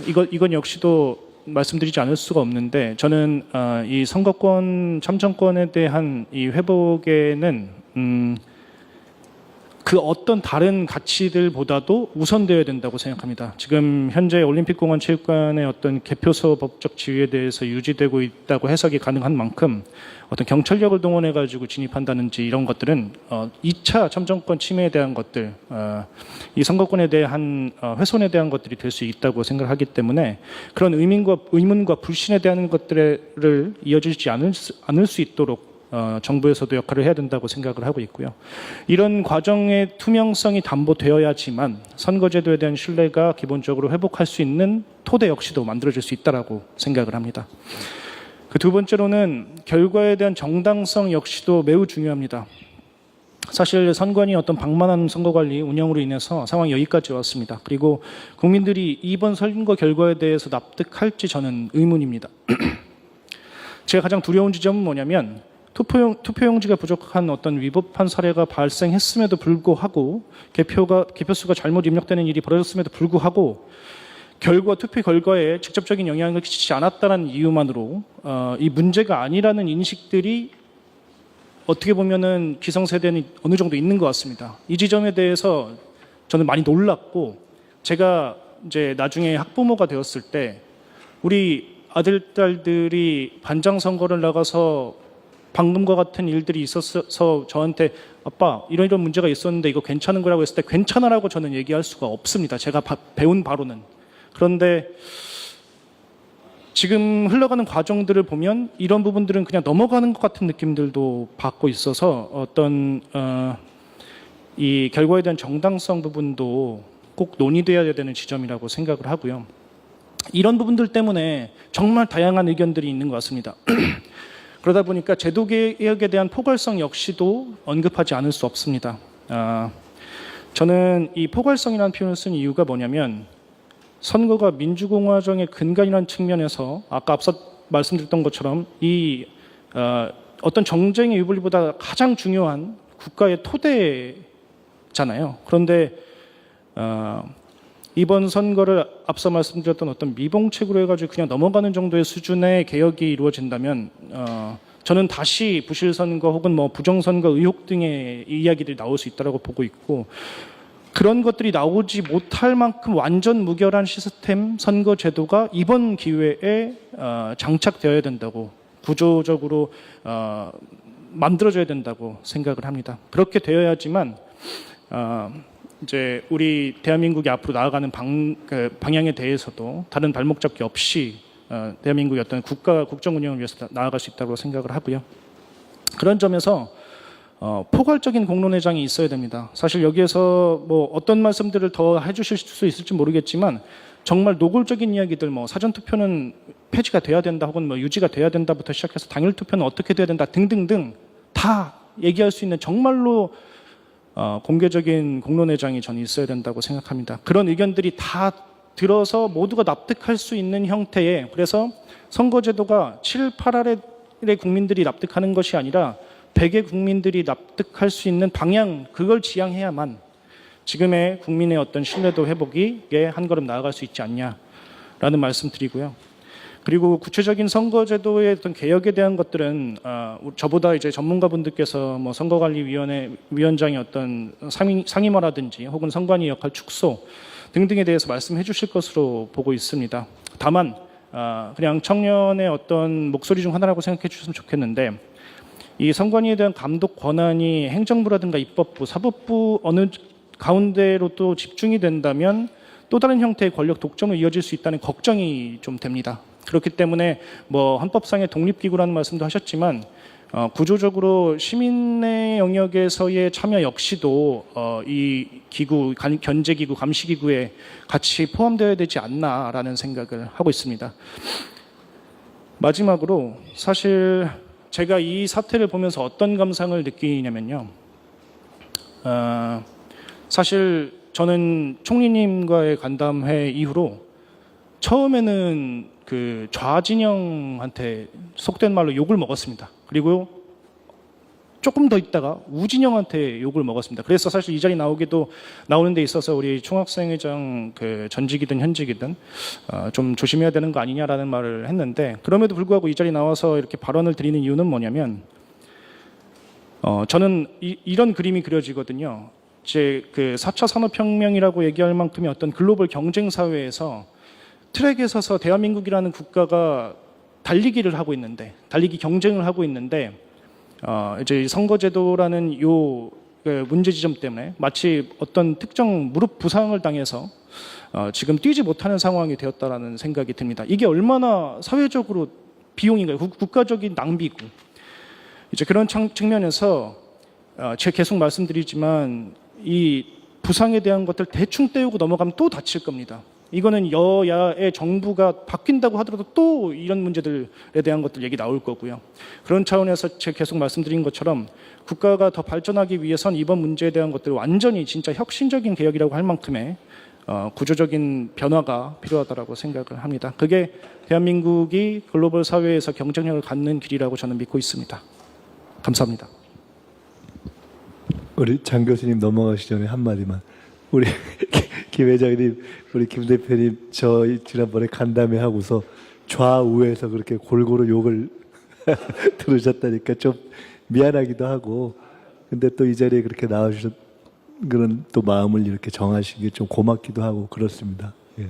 이건 역시도 말씀드리지 않을 수가 없는데, 저는 이 선거권 참정권에 대한 이 회복에는 그 어떤 다른 가치들보다도 우선되어야 된다고 생각합니다. 지금 현재 올림픽공원 체육관의 어떤 개표소 법적 지위에 대해서 유지되고 있다고 해석이 가능한 만큼 어떤 경찰력을 동원해 가지고 진입한다든지 이런 것들은 2차 참정권 침해에 대한 것들, 이 선거권에 대한 훼손에 대한 것들이 될 수 있다고 생각하기 때문에 그런 의문과 불신에 대한 것들을 이어지지 않을 수 있도록 정부에서도 역할을 해야 된다고 생각을 하고 있고요. 이런 과정의 투명성이 담보되어야지만 선거제도에 대한 신뢰가 기본적으로 회복할 수 있는 토대 역시도 만들어질 수 있다고 생각을 합니다. 그 두 번째로는 결과에 대한 정당성 역시도 매우 중요합니다. 사실 선관위 어떤 방만한 선거관리 운영으로 인해서 상황이 여기까지 왔습니다. 그리고 국민들이 이번 선거 결과에 대해서 납득할지 저는 의문입니다. 제가 가장 두려운 지점은 뭐냐면 투표용지가 부족한 어떤 위법한 사례가 발생했음에도 불구하고 개표수가 잘못 입력되는 일이 벌어졌음에도 불구하고 투표 결과에 직접적인 영향을 끼치지 않았다는 이유만으로 이 문제가 아니라는 인식들이 어떻게 보면은 기성세대는 어느 정도 있는 것 같습니다. 이 지점에 대해서 저는 많이 놀랐고, 제가 이제 나중에 학부모가 되었을 때 우리 아들, 딸들이 반장 선거를 나가서 방금과 같은 일들이 있어서 저한테 아빠 이런 문제가 있었는데 이거 괜찮은 거라고 했을 때 괜찮아라고 저는 얘기할 수가 없습니다. 제가 배운 바로는. 그런데 지금 흘러가는 과정들을 보면 이런 부분들은 그냥 넘어가는 것 같은 느낌들도 받고 있어서 어떤 이 결과에 대한 정당성 부분도 꼭 논의돼야 되는 지점이라고 생각을 하고요. 이런 부분들 때문에 정말 다양한 의견들이 있는 것 같습니다. 그러다 보니까 제도 개혁에 대한 포괄성 역시도 언급하지 않을 수 없습니다. 저는 이 포괄성이라는 표현을 쓴 이유가 뭐냐면, 선거가 민주공화정의 근간이라는 측면에서 아까 앞서 말씀드렸던 것처럼 이 어떤 정쟁의 유불리보다 가장 중요한 국가의 토대잖아요. 그런데 이번 선거를 앞서 말씀드렸던 어떤 미봉책으로 해가지고 그냥 넘어가는 정도의 수준의 개혁이 이루어진다면 저는 다시 부실선거 혹은 뭐 부정선거 의혹 등의 이야기들이 나올 수 있다고 보고 있고, 그런 것들이 나오지 못할 만큼 완전 무결한 시스템 선거 제도가 이번 기회에 장착되어야 된다고, 구조적으로 만들어져야 된다고 생각을 합니다. 그렇게 되어야지만 이제 우리 대한민국이 앞으로 나아가는 방향에 대해서도 다른 발목 잡기 없이 대한민국의 어떤 국정 운영을 위해서 나아갈 수 있다고 생각을 하고요. 그런 점에서 포괄적인 공론회장이 있어야 됩니다. 사실 여기에서 뭐 어떤 말씀들을 더 해주실 수 있을지 모르겠지만, 정말 노골적인 이야기들, 뭐 사전투표는 폐지가 돼야 된다 혹은 뭐 유지가 돼야 된다부터 시작해서 당일투표는 어떻게 돼야 된다 등등등 다 얘기할 수 있는 정말로 공개적인 공론회장이 저는 있어야 된다고 생각합니다. 그런 의견들이 다 들어서 모두가 납득할 수 있는 형태의, 그래서 선거제도가 7, 8알의 국민들이 납득하는 것이 아니라 100의 국민들이 납득할 수 있는 방향, 그걸 지향해야만 지금의 국민의 어떤 신뢰도 회복에 한 걸음 나아갈 수 있지 않냐라는 말씀 드리고요. 그리고 구체적인 선거제도의 어떤 개혁에 대한 것들은 저보다 이제 전문가분들께서 뭐 선거관리위원회 위원장의 어떤 상임화라든지 혹은 선관위 역할 축소 등등에 대해서 말씀해 주실 것으로 보고 있습니다. 다만 그냥 청년의 어떤 목소리 중 하나라고 생각해 주셨으면 좋겠는데, 이 선관위에 대한 감독 권한이 행정부라든가 입법부, 사법부 어느 가운데로 또 집중이 된다면 또 다른 형태의 권력 독점으로 이어질 수 있다는 걱정이 좀 됩니다. 그렇기 때문에 뭐 헌법상의 독립기구라는 말씀도 하셨지만 구조적으로 시민의 영역에서의 참여 역시도 이 기구, 견제기구, 감시기구에 같이 포함되어야 되지 않나라는 생각을 하고 있습니다. 마지막으로 사실 제가 이 사태를 보면서 어떤 감상을 느끼냐면요. 사실 저는 총리님과의 간담회 이후로 처음에는 그 좌진영한테 속된 말로 욕을 먹었습니다. 그리고 조금 더 있다가 우진영한테 욕을 먹었습니다. 그래서 사실 이 자리 나오는 데 있어서 우리 총학생회장 그 전직이든 현직이든 좀 조심해야 되는 거 아니냐라는 말을 했는데, 그럼에도 불구하고 이 자리 나와서 이렇게 발언을 드리는 이유는 뭐냐면 저는 이런 그림이 그려지거든요. 제 그 4차 산업혁명이라고 얘기할 만큼의 어떤 글로벌 경쟁 사회에서 트랙에 서서 대한민국이라는 국가가 달리기를 하고 있는데, 달리기 경쟁을 하고 있는데, 이제 선거제도라는 요 문제 지점 때문에 마치 어떤 특정 무릎 부상을 당해서 지금 뛰지 못하는 상황이 되었다라는 생각이 듭니다. 이게 얼마나 사회적으로 비용인가요? 국가적인 낭비고. 이제 그런 측면에서 제가 계속 말씀드리지만 이 부상에 대한 것들 대충 떼우고 넘어가면 또 다칠 겁니다. 이거는 여야의 정부가 바뀐다고 하더라도 또 이런 문제들에 대한 것들 얘기 나올 거고요. 그런 차원에서 제가 계속 말씀드린 것처럼 국가가 더 발전하기 위해선 이번 문제에 대한 것들 완전히 진짜 혁신적인 개혁이라고 할 만큼의 구조적인 변화가 필요하다고 생각을 합니다. 그게 대한민국이 글로벌 사회에서 경쟁력을 갖는 길이라고 저는 믿고 있습니다. 감사합니다. 우리 장 교수님 넘어가시기 전에 한마디만. 우리 김 회장님, 우리 김 대표님, 저 지난번에 간담회 하고서 좌우에서 그렇게 골고루 욕을 들으셨다니까 좀 미안하기도 하고, 근데 또 이 자리에 그렇게 나와주신 그런 또 마음을 이렇게 정하신 게 좀 고맙기도 하고 그렇습니다. 예.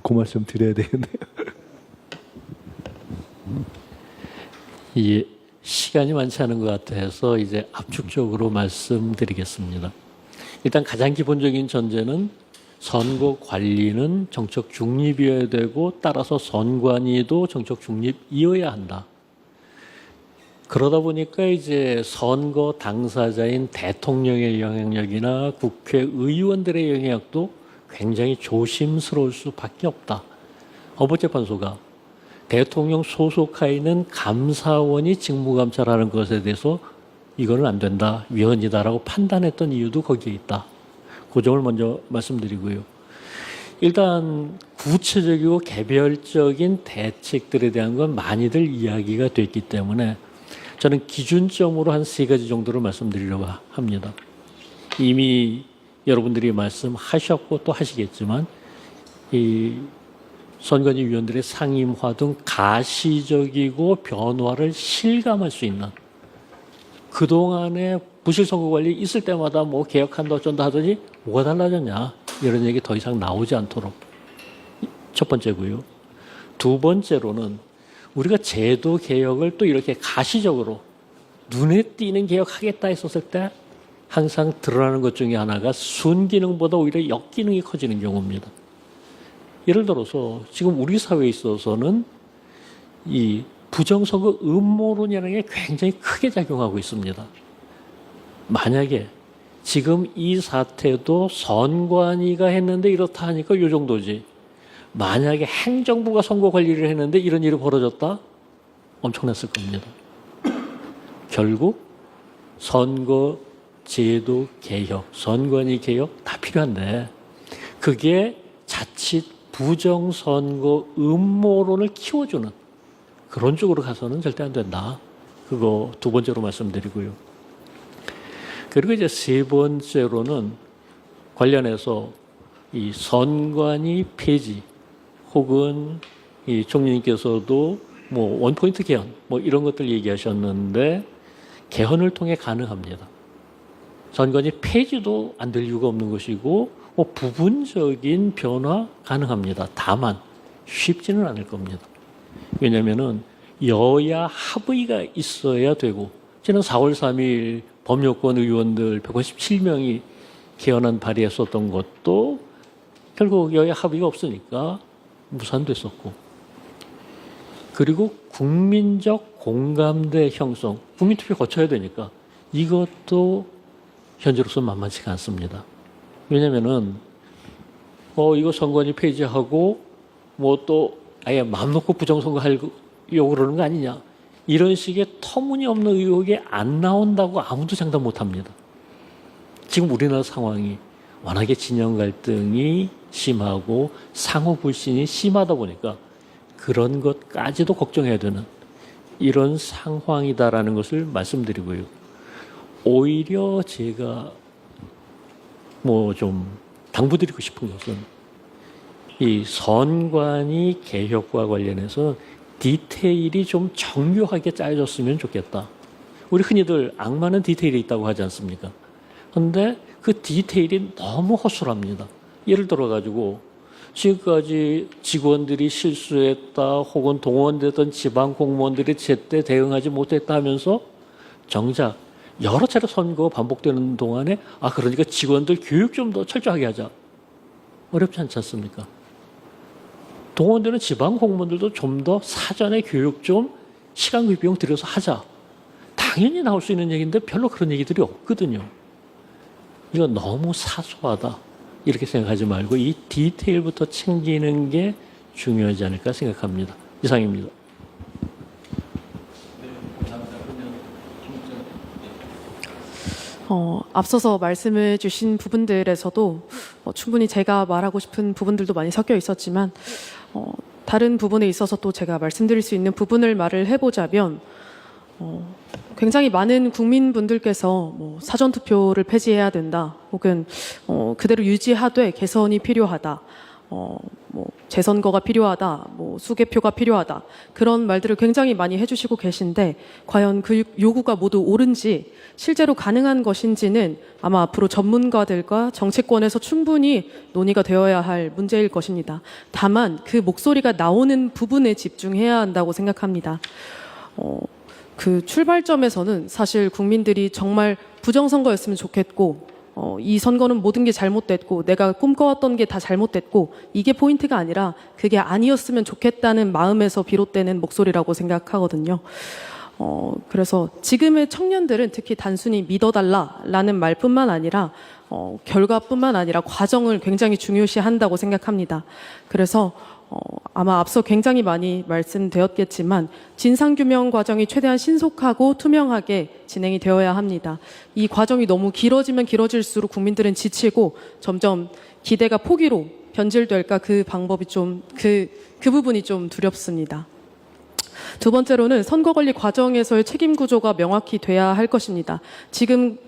그 말씀 드려야 되겠네요. 이 시간이 많지 않은 것 같아서 이제 압축적으로 말씀드리겠습니다. 일단 가장 기본적인 전제는 선거 관리는 정책 중립이어야 되고, 따라서 선관위도 정책 중립이어야 한다. 그러다 보니까 이제 선거 당사자인 대통령의 영향력이나 국회의원들의 영향력도 굉장히 조심스러울 수밖에 없다. 헌법재판소가 대통령 소속하에 있는 감사원이 직무감찰하는 것에 대해서 이거는 안 된다, 위헌이다라고 판단했던 이유도 거기에 있다. 그 점을 먼저 말씀드리고요. 일단 구체적이고 개별적인 대책들에 대한 건 많이들 이야기가 됐기 때문에 저는 기준점으로 한 3가지 정도를 말씀드리려고 합니다. 이미 여러분들이 말씀하셨고 또 하시겠지만 이 선관위 위원들의 상임화 등 가시적이고 변화를 실감할 수 있는, 그동안에 부실 선거 관리 있을 때마다 뭐 개혁한다 어쩐다 하더니 뭐가 달라졌냐 이런 얘기 더 이상 나오지 않도록, 첫 번째고요. 두 번째로는 우리가 제도 개혁을 또 이렇게 가시적으로 눈에 띄는 개혁하겠다 했었을 때 항상 드러나는 것 중에 하나가 순기능보다 오히려 역기능이 커지는 경우입니다. 예를 들어서 지금 우리 사회에 있어서는 이 부정선거 음모론이라는 게 굉장히 크게 작용하고 있습니다. 만약에 지금 이 사태도 선관위가 했는데 이렇다 하니까 이 정도지, 만약에 행정부가 선거 관리를 했는데 이런 일이 벌어졌다? 엄청났을 겁니다. 결국 선거 제도 개혁, 선관위 개혁 다 필요한데 그게 자칫 부정선거 음모론을 키워주는 그런 쪽으로 가서는 절대 안 된다. 그거 두 번째로 말씀드리고요. 그리고 이제 세 번째로는 관련해서 이 선관위 폐지 혹은 이 총리님께서도 뭐 원포인트 개헌 뭐 이런 것들 얘기하셨는데 개헌을 통해 가능합니다. 선관위 폐지도 안 될 이유가 없는 것이고 뭐 부분적인 변화 가능합니다. 다만 쉽지는 않을 겁니다. 왜냐하면은 여야 합의가 있어야 되고, 지난 4월 3일 법률권 의원들 157명이 개헌안 발의했었던 것도 결국 여야 합의가 없으니까 무산됐었고, 그리고 국민적 공감대 형성, 국민투표 거쳐야 되니까 이것도 현재로서 만만치가 않습니다. 왜냐면은 이거 선관위 폐지하고 뭐 또 아예 맘 놓고 부정선거하려고 그러는 거 아니냐, 이런 식의 터무니없는 의혹이 안 나온다고 아무도 장담 못합니다. 지금 우리나라 상황이 워낙에 진영 갈등이 심하고 상호 불신이 심하다 보니까 그런 것까지도 걱정해야 되는 이런 상황이다라는 것을 말씀드리고요. 오히려 제가 뭐 좀 당부드리고 싶은 것은 이 선관위 개혁과 관련해서 디테일이 좀 정교하게 짜여졌으면 좋겠다. 우리 흔히들 악마는 디테일이 있다고 하지 않습니까? 그런데 그 디테일이 너무 허술합니다. 예를 들어가지고 지금까지 직원들이 실수했다 혹은 동원되던 지방 공무원들이 제때 대응하지 못했다 하면서 정작 여러 차례 선거가 반복되는 동안에 그러니까 직원들 교육 좀 더 철저하게 하자. 어렵지 않지 않습니까? 동원되는 지방 공무원들도 좀 더 사전에 교육 좀 시간과 비용 들여서 하자. 당연히 나올 수 있는 얘기인데 별로 그런 얘기들이 없거든요. 이거 너무 사소하다 이렇게 생각하지 말고 이 디테일부터 챙기는 게 중요하지 않을까 생각합니다. 이상입니다. 앞서서 말씀해 주신 부분들에서도 충분히 제가 말하고 싶은 부분들도 많이 섞여 있었지만 다른 부분에 있어서 또 제가 말씀드릴 수 있는 부분을 말을 해보자면 굉장히 많은 국민분들께서 뭐 사전투표를 폐지해야 된다 혹은 그대로 유지하되 개선이 필요하다, 뭐 재선거가 필요하다, 뭐 수개표가 필요하다, 그런 말들을 굉장히 많이 해주시고 계신데 과연 그 요구가 모두 옳은지 실제로 가능한 것인지는 아마 앞으로 전문가들과 정치권에서 충분히 논의가 되어야 할 문제일 것입니다. 다만 그 목소리가 나오는 부분에 집중해야 한다고 생각합니다. 그 출발점에서는 사실 국민들이 정말 부정선거였으면 좋겠고 이 선거는 모든 게 잘못됐고 내가 꿈꿔왔던 게 다 잘못됐고 이게 포인트가 아니라 그게 아니었으면 좋겠다는 마음에서 비롯되는 목소리라고 생각하거든요. 그래서 지금의 청년들은 특히 단순히 믿어달라라는 말뿐만 아니라 결과뿐만 아니라 과정을 굉장히 중요시한다고 생각합니다. 그래서 아마 앞서 굉장히 많이 말씀되었겠지만 진상규명 과정이 최대한 신속하고 투명하게 진행이 되어야 합니다. 이 과정이 너무 길어지면 길어질수록 국민들은 지치고 점점 기대가 포기로 변질될까 그 방법이 그 부분이 좀 두렵습니다. 두 번째로는 선거관리 과정에서의 책임 구조가 명확히 돼야 할 것입니다. 지금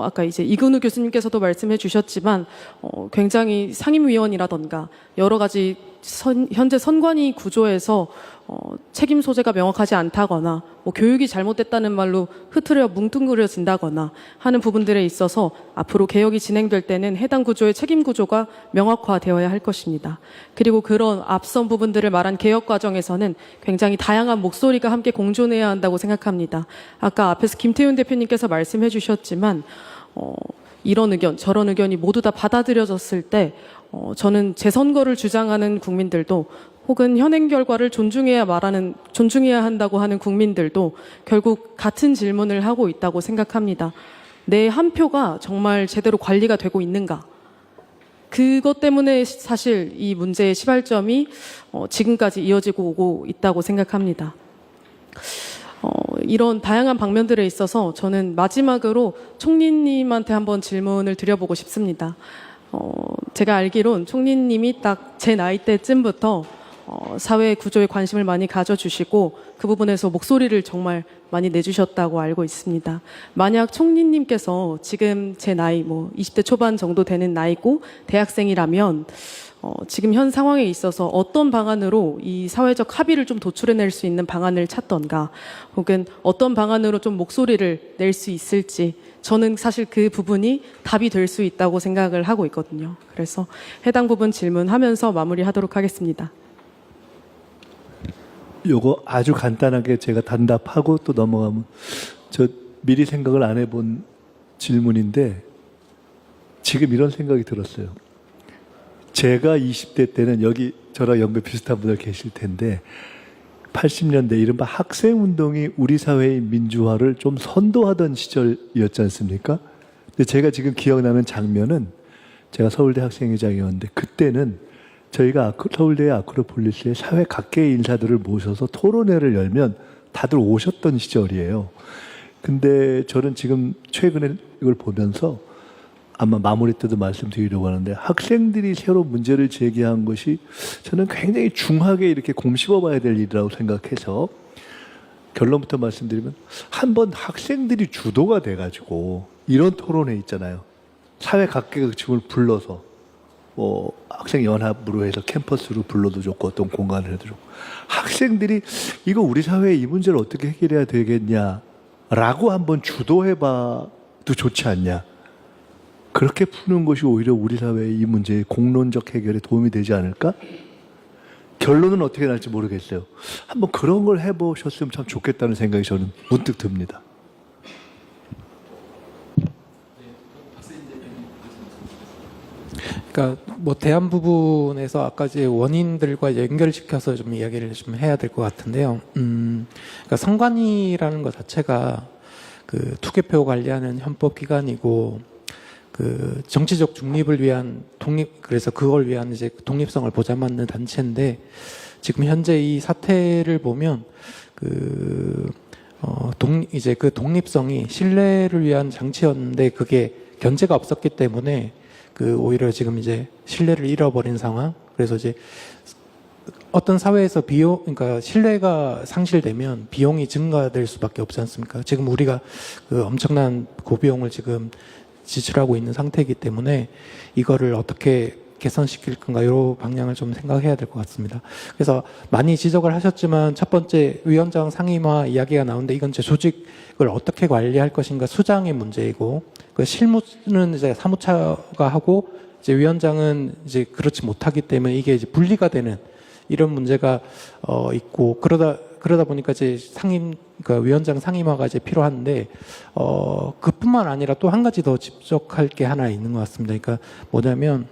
아까 이제 이근우 교수님께서도 말씀해 주셨지만 굉장히 상임위원이라던가 여러 가지 현재 선관위 구조에서 책임 소재가 명확하지 않다거나 뭐 교육이 잘못됐다는 말로 흐트려 뭉뚱그려진다거나 하는 부분들에 있어서 앞으로 개혁이 진행될 때는 해당 구조의 책임 구조가 명확화되어야 할 것입니다. 그리고 그런 앞선 부분들을 말한 개혁 과정에서는 굉장히 다양한 목소리가 함께 공존해야 한다고 생각합니다. 아까 앞에서 김태훈 대표님께서 말씀해 주셨지만 이런 의견 저런 의견이 모두 다 받아들여졌을 때 저는 재선거를 주장하는 국민들도 혹은 현행 결과를 존중해야 한다고 하는 국민들도 결국 같은 질문을 하고 있다고 생각합니다. 내 한 표가 정말 제대로 관리가 되고 있는가? 그것 때문에 사실 이 문제의 시발점이 지금까지 이어지고 오고 있다고 생각합니다. 이런 다양한 방면들에 있어서 저는 마지막으로 총리님한테 한번 질문을 드려보고 싶습니다. 제가 알기론 총리님이 딱 제 나이 때쯤부터 사회 구조에 관심을 많이 가져주시고 그 부분에서 목소리를 정말 많이 내주셨다고 알고 있습니다. 만약 총리님께서 지금 제 나이 20대 초반 정도 되는 나이고 대학생이라면 지금 현 상황에 있어서 어떤 방안으로 이 사회적 합의를 좀 도출해낼 수 있는 방안을 찾던가 혹은 어떤 방안으로 좀 목소리를 낼 수 있을지 저는 사실 그 부분이 답이 될 수 있다고 생각을 하고 있거든요. 그래서 해당 부분 질문하면서 마무리하도록 하겠습니다. 요거 아주 간단하게 제가 단답하고 또 넘어가면 저 미리 생각을 안 해본 질문인데 지금 이런 생각이 들었어요. 제가 20대 때는 여기 저랑 연배 비슷한 분들 계실 텐데 80년대 이른바 학생운동이 우리 사회의 민주화를 좀 선도하던 시절이었지 않습니까? 근데 제가 지금 기억나는 장면은 제가 서울대 학생회장이었는데 그때는 저희가 서울대 아크로폴리스의 사회 각계의 인사들을 모셔서 토론회를 열면 다들 오셨던 시절이에요. 근데 저는 지금 최근에 이걸 보면서 아마 마무리 때도 말씀드리려고 하는데 학생들이 새로 문제를 제기한 것이 저는 굉장히 중하게 이렇게 곰씹어 봐야 될 일이라고 생각해서 결론부터 말씀드리면 한번 학생들이 주도가 돼가지고 이런 토론회 있잖아요. 사회 각계의 층을 불러서 뭐 학생연합으로 해서 캠퍼스로 불러도 좋고 어떤 공간을 해도 좋고 학생들이 이거 우리 사회에 이 문제를 어떻게 해결해야 되겠냐라고 한번 주도해봐도 좋지 않냐. 그렇게 푸는 것이 오히려 우리 사회의 이 문제의 공론적 해결에 도움이 되지 않을까? 결론은 어떻게 날지 모르겠어요. 한번 그런 걸 해보셨으면 참 좋겠다는 생각이 저는 문득 듭니다. 그러니까 뭐 대안 부분에서 아까 이제 원인들과 연결시켜서 좀 이야기를 좀 해야 될 것 같은데요. 그러니까 선관위라는 것 자체가 그 투개표 관리하는 헌법기관이고 그 정치적 중립을 위한 그래서 그걸 위한 이제 독립성을 보장받는 단체인데 지금 현재 이 사태를 보면 이제 그 독립성이 신뢰를 위한 장치였는데 그게 견제가 없었기 때문에 오히려 지금 이제 신뢰를 잃어버린 상황. 그래서 이제 어떤 사회에서 그러니까 신뢰가 상실되면 비용이 증가될 수밖에 없지 않습니까? 지금 우리가 엄청난 고비용을 지금 지출하고 있는 상태이기 때문에 이거를 어떻게 개선시킬 건가 이 방향을 좀 생각해야 될 것 같습니다. 그래서 많이 지적을 하셨지만 첫 번째 위원장 상임화 이야기가 나오는데 이건 이제 조직을 어떻게 관리할 것인가 수장의 문제이고 그 실무는 이제 사무처가 하고 이제 위원장은 이제 그렇지 못하기 때문에 이게 이제 분리가 되는 이런 문제가 있고 그러다 보니까 이제 그러니까 위원장 상임화가 이제 필요한데 그뿐만 아니라 또 한 가지 더 집적할 게 하나 있는 것 같습니다. 그러니까 뭐냐면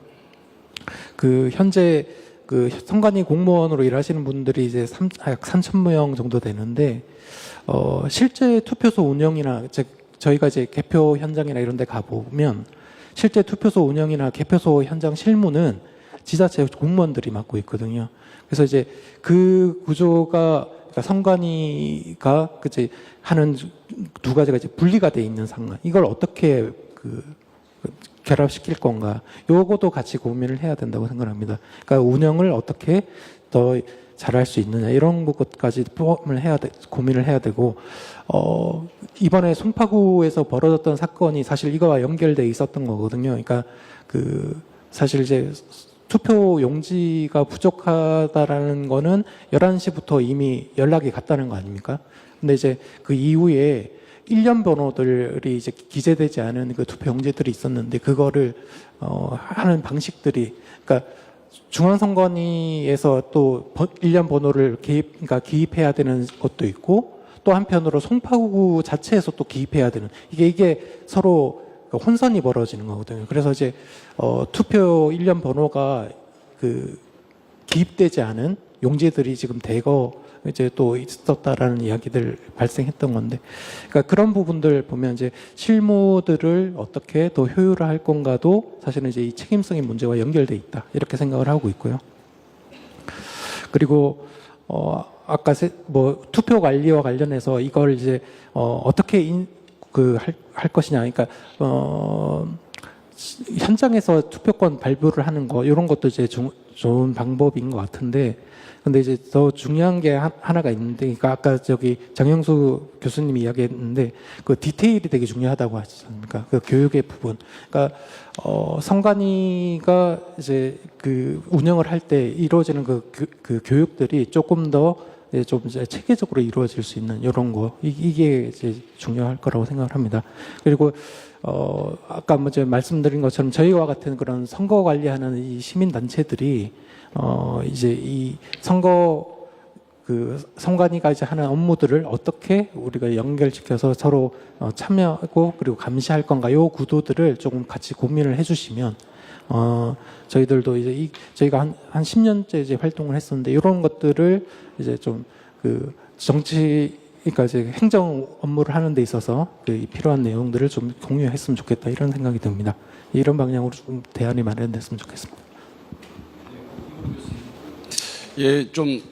현재 선관위 공무원으로 일하시는 분들이 이제 약 3,000명 정도 되는데 실제 투표소 운영이나 저희가 이제 개표 현장이나 이런 데 가보면 실제 투표소 운영이나 개표소 현장 실무는 지자체 공무원들이 맡고 있거든요. 그래서 이제 그 구조가 그러니까 선관위가 그제 하는 두 가지가 이제 분리가 돼 있는 상황. 이걸 어떻게 결합시킬 건가? 요것도 같이 고민을 해야 된다고 생각합니다. 그러니까 운영을 어떻게 더 잘할 수 있느냐 이런 것까지 고민을 해야 되고 이번에 송파구에서 벌어졌던 사건이 사실 이거와 연결돼 있었던 거거든요. 그러니까 사실 이제 투표 용지가 부족하다라는 거는 11시부터 이미 연락이 갔다는 거 아닙니까? 근데 이제 그 이후에 1년 번호들이 이제 기재되지 않은 그 투표 용지들이 있었는데 그거를 하는 방식들이 그러니까 중앙선관위에서 또 1년 번호를 그러니까 기입해야 되는 것도 있고 또 한편으로 송파구 자체에서 또 기입해야 되는 이게 서로 혼선이 벌어지는 거거든요. 그래서 이제 투표 1년 번호가 기입되지 않은 용지들이 지금 대거 이제 또 있었다라는 이야기들 발생했던 건데, 그러니까 그런 부분들 보면 이제 실무들을 어떻게 더 효율화할 건가도 사실은 이제 이 책임성의 문제와 연결돼 있다 이렇게 생각을 하고 있고요. 그리고 아까 뭐 투표 관리와 관련해서 이걸 이제 어떻게 할 것이냐, 그러니까 현장에서 투표권 발부를 하는 거 이런 것도 이제 좋은 방법인 것 같은데, 근데 이제 더 중요한 게 하나가 있는데, 그러니까 아까 장영수 교수님이 이야기했는데 그 디테일이 되게 중요하다고 하지 않습니까? 그 교육의 부분. 그러니까 선관위가 이제 운영을 할 때 이루어지는 그 교육들이 조금 더 좀 체계적으로 이루어질 수 있는 이런 거, 이게 이제 중요할 거라고 생각을 합니다. 그리고 아까 먼저 말씀드린 것처럼 저희와 같은 그런 선거 관리하는 이 시민 단체들이 이제 이 선관위가 이제 하는 업무들을 어떻게 우리가 연결시켜서 서로 참여하고 그리고 감시할 건가, 요 구도들을 조금 같이 고민을 해주시면 저희들도 이제 저희가 한 10년째 이제 활동을 했었는데 이런 것들을 이제 좀 그 정치 그러니까 이제 행정 업무를 하는 데 있어서 그 필요한 내용들을 좀 공유했으면 좋겠다 이런 생각이 듭니다. 이런 방향으로 좀 대안이 마련됐으면 좋겠습니다. 예, 좀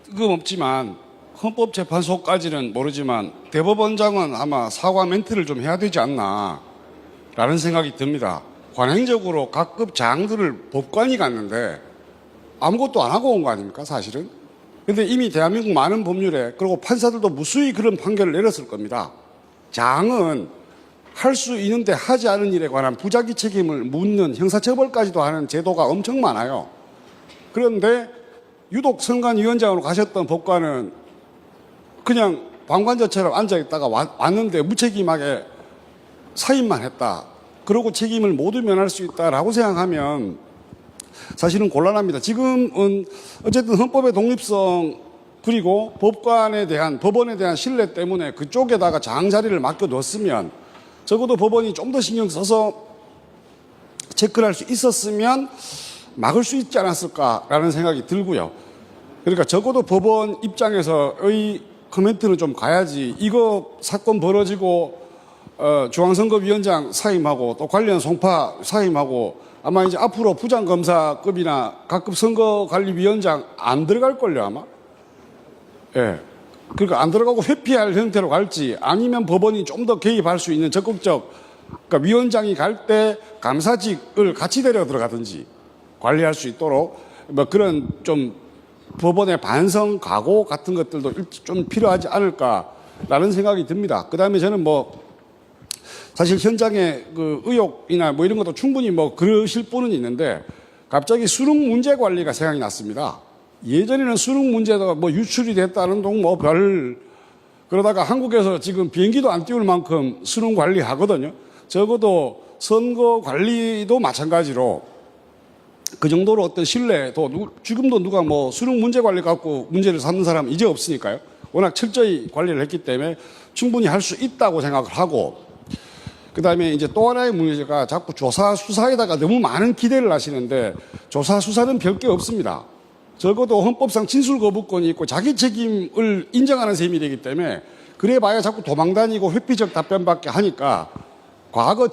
뜬금없지만 헌법재판소까지는 모르지만 대법원장은 아마 사과 멘트를 좀 해야 되지 않나라는 생각이 듭니다. 관행적으로 각급 장들을 법관이 갔는데 아무것도 안 하고 온 거 아닙니까, 사실은? 근데 이미 대한민국 많은 법률에, 그리고 판사들도 무수히 그런 판결을 내렸을 겁니다. 장은 할 수 있는데 하지 않은 일에 관한 부작위 책임을 묻는 형사처벌까지도 하는 제도가 엄청 많아요. 그런데 유독 선관위원장으로 가셨던 법관은 그냥 방관자처럼 앉아있다가 왔는데 무책임하게 사임만 했다. 그러고 책임을 모두 면할 수 있다라고 생각하면 사실은 곤란합니다. 지금은 어쨌든 헌법의 독립성 그리고 법원에 대한 신뢰 때문에 그쪽에다가 장자리를 맡겨뒀으면 적어도 법원이 좀 더 신경 써서 체크를 할 수 있었으면 막을 수 있지 않았을까라는 생각이 들고요. 그러니까 적어도 법원 입장에서의 코멘트는 좀 가야지. 이거 사건 벌어지고 중앙선거위원장 사임하고 또 관련 송파 사임하고 아마 이제 앞으로 부장검사급이나 각급 선거관리위원장 안 들어갈걸요, 아마. 예. 그러니까 안 들어가고 회피할 형태로 갈지 아니면 법원이 좀 더 개입할 수 있는 적극적, 그러니까 위원장이 갈 때 감사직을 같이 데려 들어가든지 관리할 수 있도록 뭐 그런 좀 법원의 반성, 각오 같은 것들도 좀 필요하지 않을까라는 생각이 듭니다. 그 다음에 저는 뭐 사실 현장의 그 의혹이나 뭐 이런 것도 충분히 뭐 그러실 분은 있는데 갑자기 수능 문제 관리가 생각이 났습니다. 예전에는 수능 문제가 뭐 유출이 됐다는 동 뭐 별 그러다가 한국에서 지금 비행기도 안 띄울 만큼 수능 관리 하거든요. 적어도 선거 관리도 마찬가지로 그 정도로 어떤 신뢰도 지금도 누가 뭐 수능 문제 관리 갖고 문제를 삼는 사람은 이제 없으니까요. 워낙 철저히 관리를 했기 때문에 충분히 할 수 있다고 생각을 하고 그다음에 이제 또 하나의 문제가 자꾸 조사 수사에다가 너무 많은 기대를 하시는데 조사 수사는 별게 없습니다. 적어도 헌법상 진술 거부권이 있고 자기 책임을 인정하는 셈이 되기 때문에 그래봐야 자꾸 도망다니고 회피적 답변밖에 하니까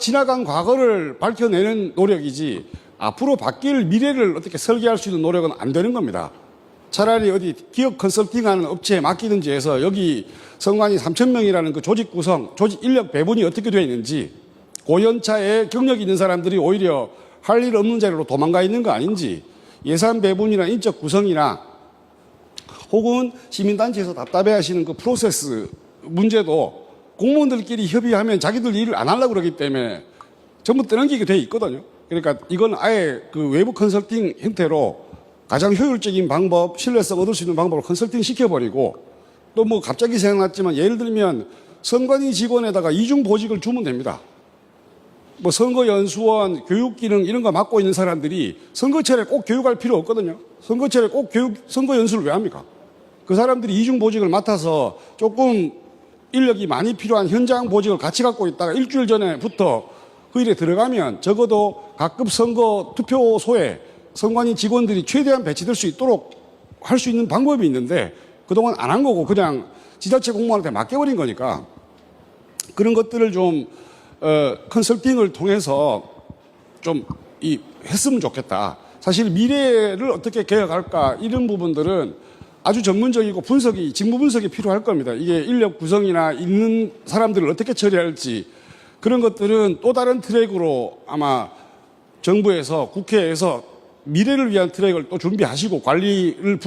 지나간 과거를 밝혀내는 노력이지 앞으로 바뀔 미래를 어떻게 설계할 수 있는 노력은 안 되는 겁니다. 차라리 어디 기업 컨설팅하는 업체에 맡기든지 해서 여기 선관위 3,000명이라는 그 조직 구성, 조직 인력 배분이 어떻게 되어 있는지 고연차에 경력 있는 사람들이 오히려 할 일 없는 자리로 도망가 있는 거 아닌지 예산 배분이나 인적 구성이나 혹은 시민단체에서 답답해 하시는 그 프로세스 문제도 공무원들끼리 협의하면 자기들 일을 안 하려고 그러기 때문에 전부 떠넘기게 돼 있거든요. 그러니까 이건 아예 그 외부 컨설팅 형태로 가장 효율적인 방법, 신뢰성 얻을 수 있는 방법을 컨설팅 시켜버리고 또 뭐 갑자기 생각났지만 예를 들면 선관위 직원에다가 이중 보직을 주면 됩니다. 뭐 선거연수원, 교육기능 이런 거 맡고 있는 사람들이 선거철에 꼭 교육할 필요 없거든요. 선거철에 꼭 선거연수를 왜 합니까? 그 사람들이 이중 보직을 맡아서 조금 인력이 많이 필요한 현장 보직을 같이 갖고 있다가 일주일 전에부터 그 일에 들어가면 적어도 각급 선거 투표소에 선관위 직원들이 최대한 배치될 수 있도록 할 수 있는 방법이 있는데 그동안 안 한 거고 그냥 지자체 공무원한테 맡겨버린 거니까 그런 것들을 좀 컨설팅을 통해서 좀 했으면 좋겠다. 사실 미래를 어떻게 개혁할까 이런 부분들은 아주 전문적이고 직무 분석이 필요할 겁니다. 이게 인력 구성이나 있는 사람들을 어떻게 처리할지 그런 것들은 또 다른 트랙으로 아마 정부에서 국회에서 미래를 위한 트랙을 또 준비하시고 관리를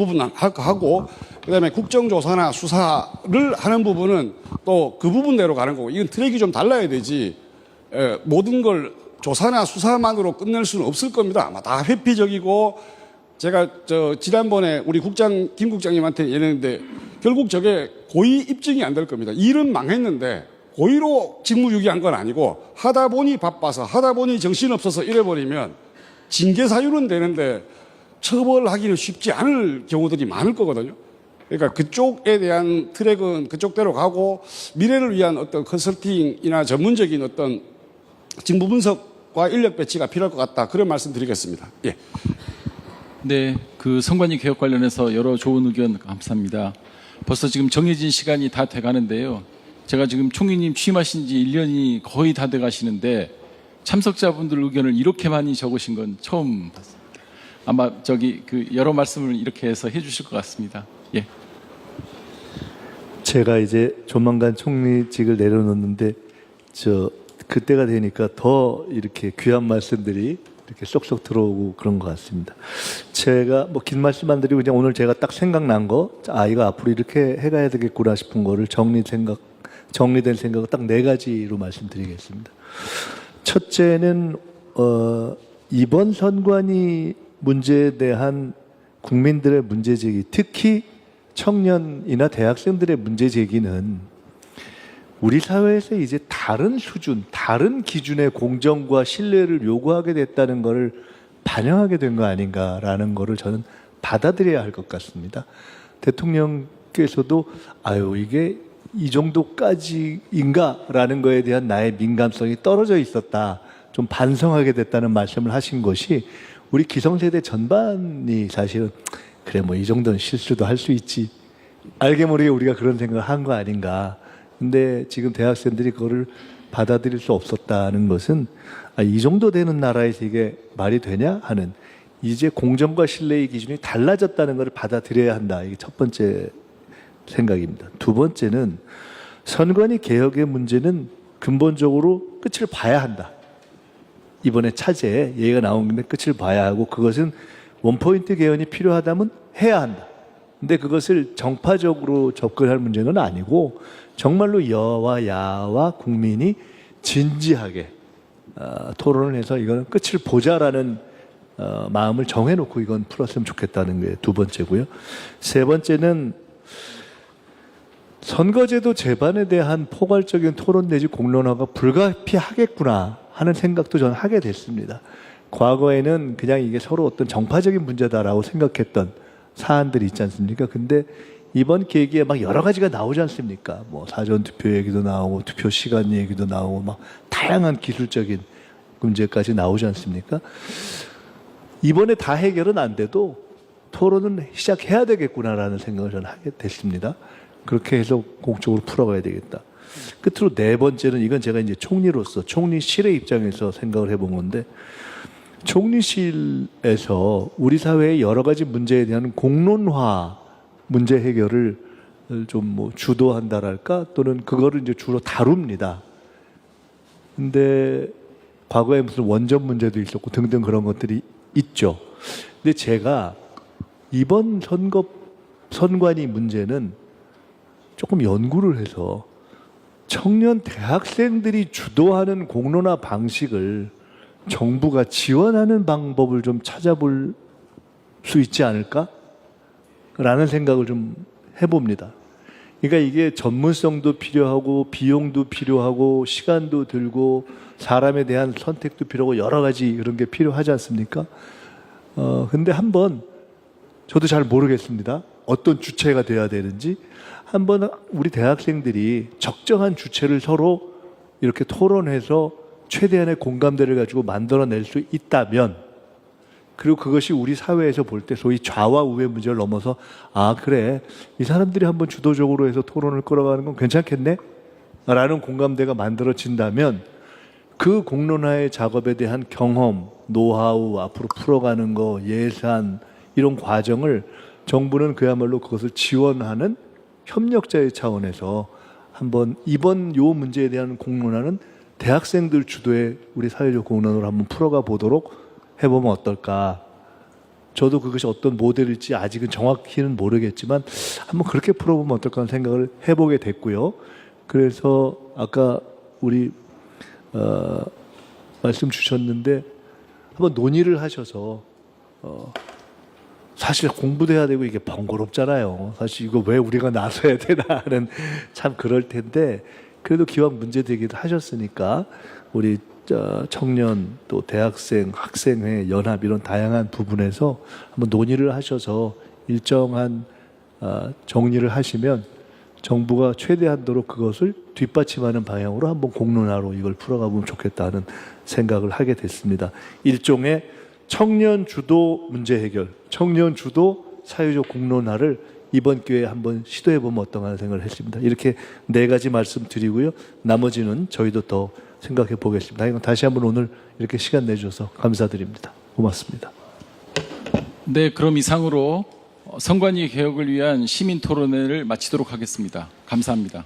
하고 그다음에 국정조사나 수사를 하는 부분은 또 그 부분대로 가는 거고 이건 트랙이 좀 달라야 되지 모든 걸 조사나 수사만으로 끝낼 수는 없을 겁니다. 아마 다 회피적이고 제가 지난번에 우리 김 국장님한테 얘기했는데 결국 저게 고의 입증이 안 될 겁니다. 일은 망했는데 고의로 직무유기한 건 아니고 하다 보니 바빠서 하다 보니 정신없어서 이래버리면 징계 사유는 되는데 처벌하기는 쉽지 않을 경우들이 많을 거거든요. 그러니까 그쪽에 대한 트랙은 그쪽대로 가고 미래를 위한 어떤 컨설팅이나 전문적인 어떤 직무 분석과 인력 배치가 필요할 것 같다. 그런 말씀 드리겠습니다. 예. 네, 그 선관위 개혁 관련해서 여러 좋은 의견 감사합니다. 벌써 지금 정해진 시간이 다 돼가는데요. 제가 지금 총리님 취임하신 지 1년이 거의 다 돼가시는데 참석자분들 의견을 이렇게 많이 적으신 건 처음 봤습니다. 아마 그 여러 말씀을 이렇게 해서 해주실 것 같습니다. 예. 제가 이제 조만간 총리직을 내려놓는데 그때가 되니까 더 이렇게 귀한 말씀들이 이렇게 쏙쏙 들어오고 그런 것 같습니다. 제가 뭐 긴 말씀 안 드리고 그냥 오늘 제가 딱 생각난 거, 이거 앞으로 이렇게 해가야 되겠구나 싶은 거를 정리된 생각을 딱 4가지로 말씀드리겠습니다. 첫째는 이번 선관위 문제에 대한 국민들의 문제 제기, 특히 청년이나 대학생들의 문제 제기는 우리 사회에서 이제 다른 수준, 다른 기준의 공정과 신뢰를 요구하게 됐다는 것을 반영하게 된 거 아닌가라는 것을 저는 받아들여야 할 것 같습니다. 대통령께서도 이게 이 정도까지인가라는 거에 대한 나의 민감성이 떨어져 있었다. 좀 반성하게 됐다는 말씀을 하신 것이 우리 기성세대 전반이 사실은 그래 뭐 이 정도는 실수도 할 수 있지. 알게 모르게 우리가 그런 생각을 한 거 아닌가. 근데 지금 대학생들이 그거를 받아들일 수 없었다는 것은 이 정도 되는 나라에서 이게 말이 되냐 하는 이제 공정과 신뢰의 기준이 달라졌다는 것을 받아들여야 한다. 이게 첫 번째 생각입니다. 두 번째는 선관위 개혁의 문제는 근본적으로 끝을 봐야 한다. 이번에 차제에 얘기가 나온 건데 끝을 봐야 하고 그것은 원포인트 개헌이 필요하다면 해야 한다. 근데 그것을 정파적으로 접근할 문제는 아니고 정말로 여와 야와 국민이 진지하게 토론을 해서 이거는 끝을 보자라는 마음을 정해놓고 이건 풀었으면 좋겠다는 게 두 번째고요. 세 번째는 선거제도 제반에 대한 포괄적인 토론 내지 공론화가 불가피하겠구나 하는 생각도 저는 하게 됐습니다. 과거에는 그냥 이게 서로 어떤 정파적인 문제다라고 생각했던 사안들이 있지 않습니까? 근데 이번 계기에 막 여러 가지가 나오지 않습니까? 뭐 사전투표 얘기도 나오고 투표 시간 얘기도 나오고 막 다양한 기술적인 문제까지 나오지 않습니까? 이번에 다 해결은 안 돼도 토론은 시작해야 되겠구나라는 생각을 저는 하게 됐습니다. 그렇게 해서 공적으로 풀어가야 되겠다. 끝으로 네 번째는 이건 제가 이제 총리로서 총리실의 입장에서 생각을 해본 건데 총리실에서 우리 사회의 여러 가지 문제에 대한 공론화 문제 해결을 좀 뭐 주도한다랄까 또는 그거를 이제 주로 다룹니다. 근데 과거에 무슨 원전 문제도 있었고 등등 그런 것들이 있죠. 근데 제가 이번 선관위 문제는 조금 연구를 해서 청년 대학생들이 주도하는 공론화 방식을 정부가 지원하는 방법을 좀 찾아볼 수 있지 않을까? 라는 생각을 좀 해봅니다. 그러니까 이게 전문성도 필요하고 비용도 필요하고 시간도 들고 사람에 대한 선택도 필요하고 여러 가지 그런 게 필요하지 않습니까? 근데 한번 저도 잘 모르겠습니다. 어떤 주체가 돼야 되는지 한번 우리 대학생들이 적정한 주체를 서로 이렇게 토론해서 최대한의 공감대를 가지고 만들어낼 수 있다면 그리고 그것이 우리 사회에서 볼 때 소위 좌와 우의 문제를 넘어서 그래 이 사람들이 한번 주도적으로 해서 토론을 끌어가는 건 괜찮겠네? 라는 공감대가 만들어진다면 그 공론화의 작업에 대한 경험, 노하우, 앞으로 풀어가는 거, 예산 이런 과정을 정부는 그야말로 그것을 지원하는 협력자의 차원에서 한번 이번 요 문제에 대한 공론화는 대학생들 주도의 우리 사회적 공론화를 한번 풀어가 보도록 해보면 어떨까. 저도 그것이 어떤 모델일지 아직은 정확히는 모르겠지만 한번 그렇게 풀어보면 어떨까 하는 생각을 해보게 됐고요. 그래서 아까 우리 말씀 주셨는데 한번 논의를 하셔서 사실 공부도 해야 되고 이게 번거롭잖아요. 사실 이거 왜 우리가 나서야 되나 하는 참 그럴 텐데 그래도 기왕 문제되기도 하셨으니까 우리 청년 또 대학생, 학생회, 연합 이런 다양한 부분에서 한번 논의를 하셔서 일정한 정리를 하시면 정부가 최대한도로 그것을 뒷받침하는 방향으로 한번 공론화로 이걸 풀어가보면 좋겠다는 생각을 하게 됐습니다. 일종의 청년 주도 문제 해결, 청년 주도 사회적 공론화를 이번 기회에 한번 시도해 보면 어떤가 생각을 했습니다. 이렇게 4가지 말씀드리고요. 나머지는 저희도 더 생각해 보겠습니다. 다시 한번 오늘 이렇게 시간 내주셔서 감사드립니다. 고맙습니다. 네, 그럼 이상으로 선관위 개혁을 위한 시민 토론회를 마치도록 하겠습니다. 감사합니다.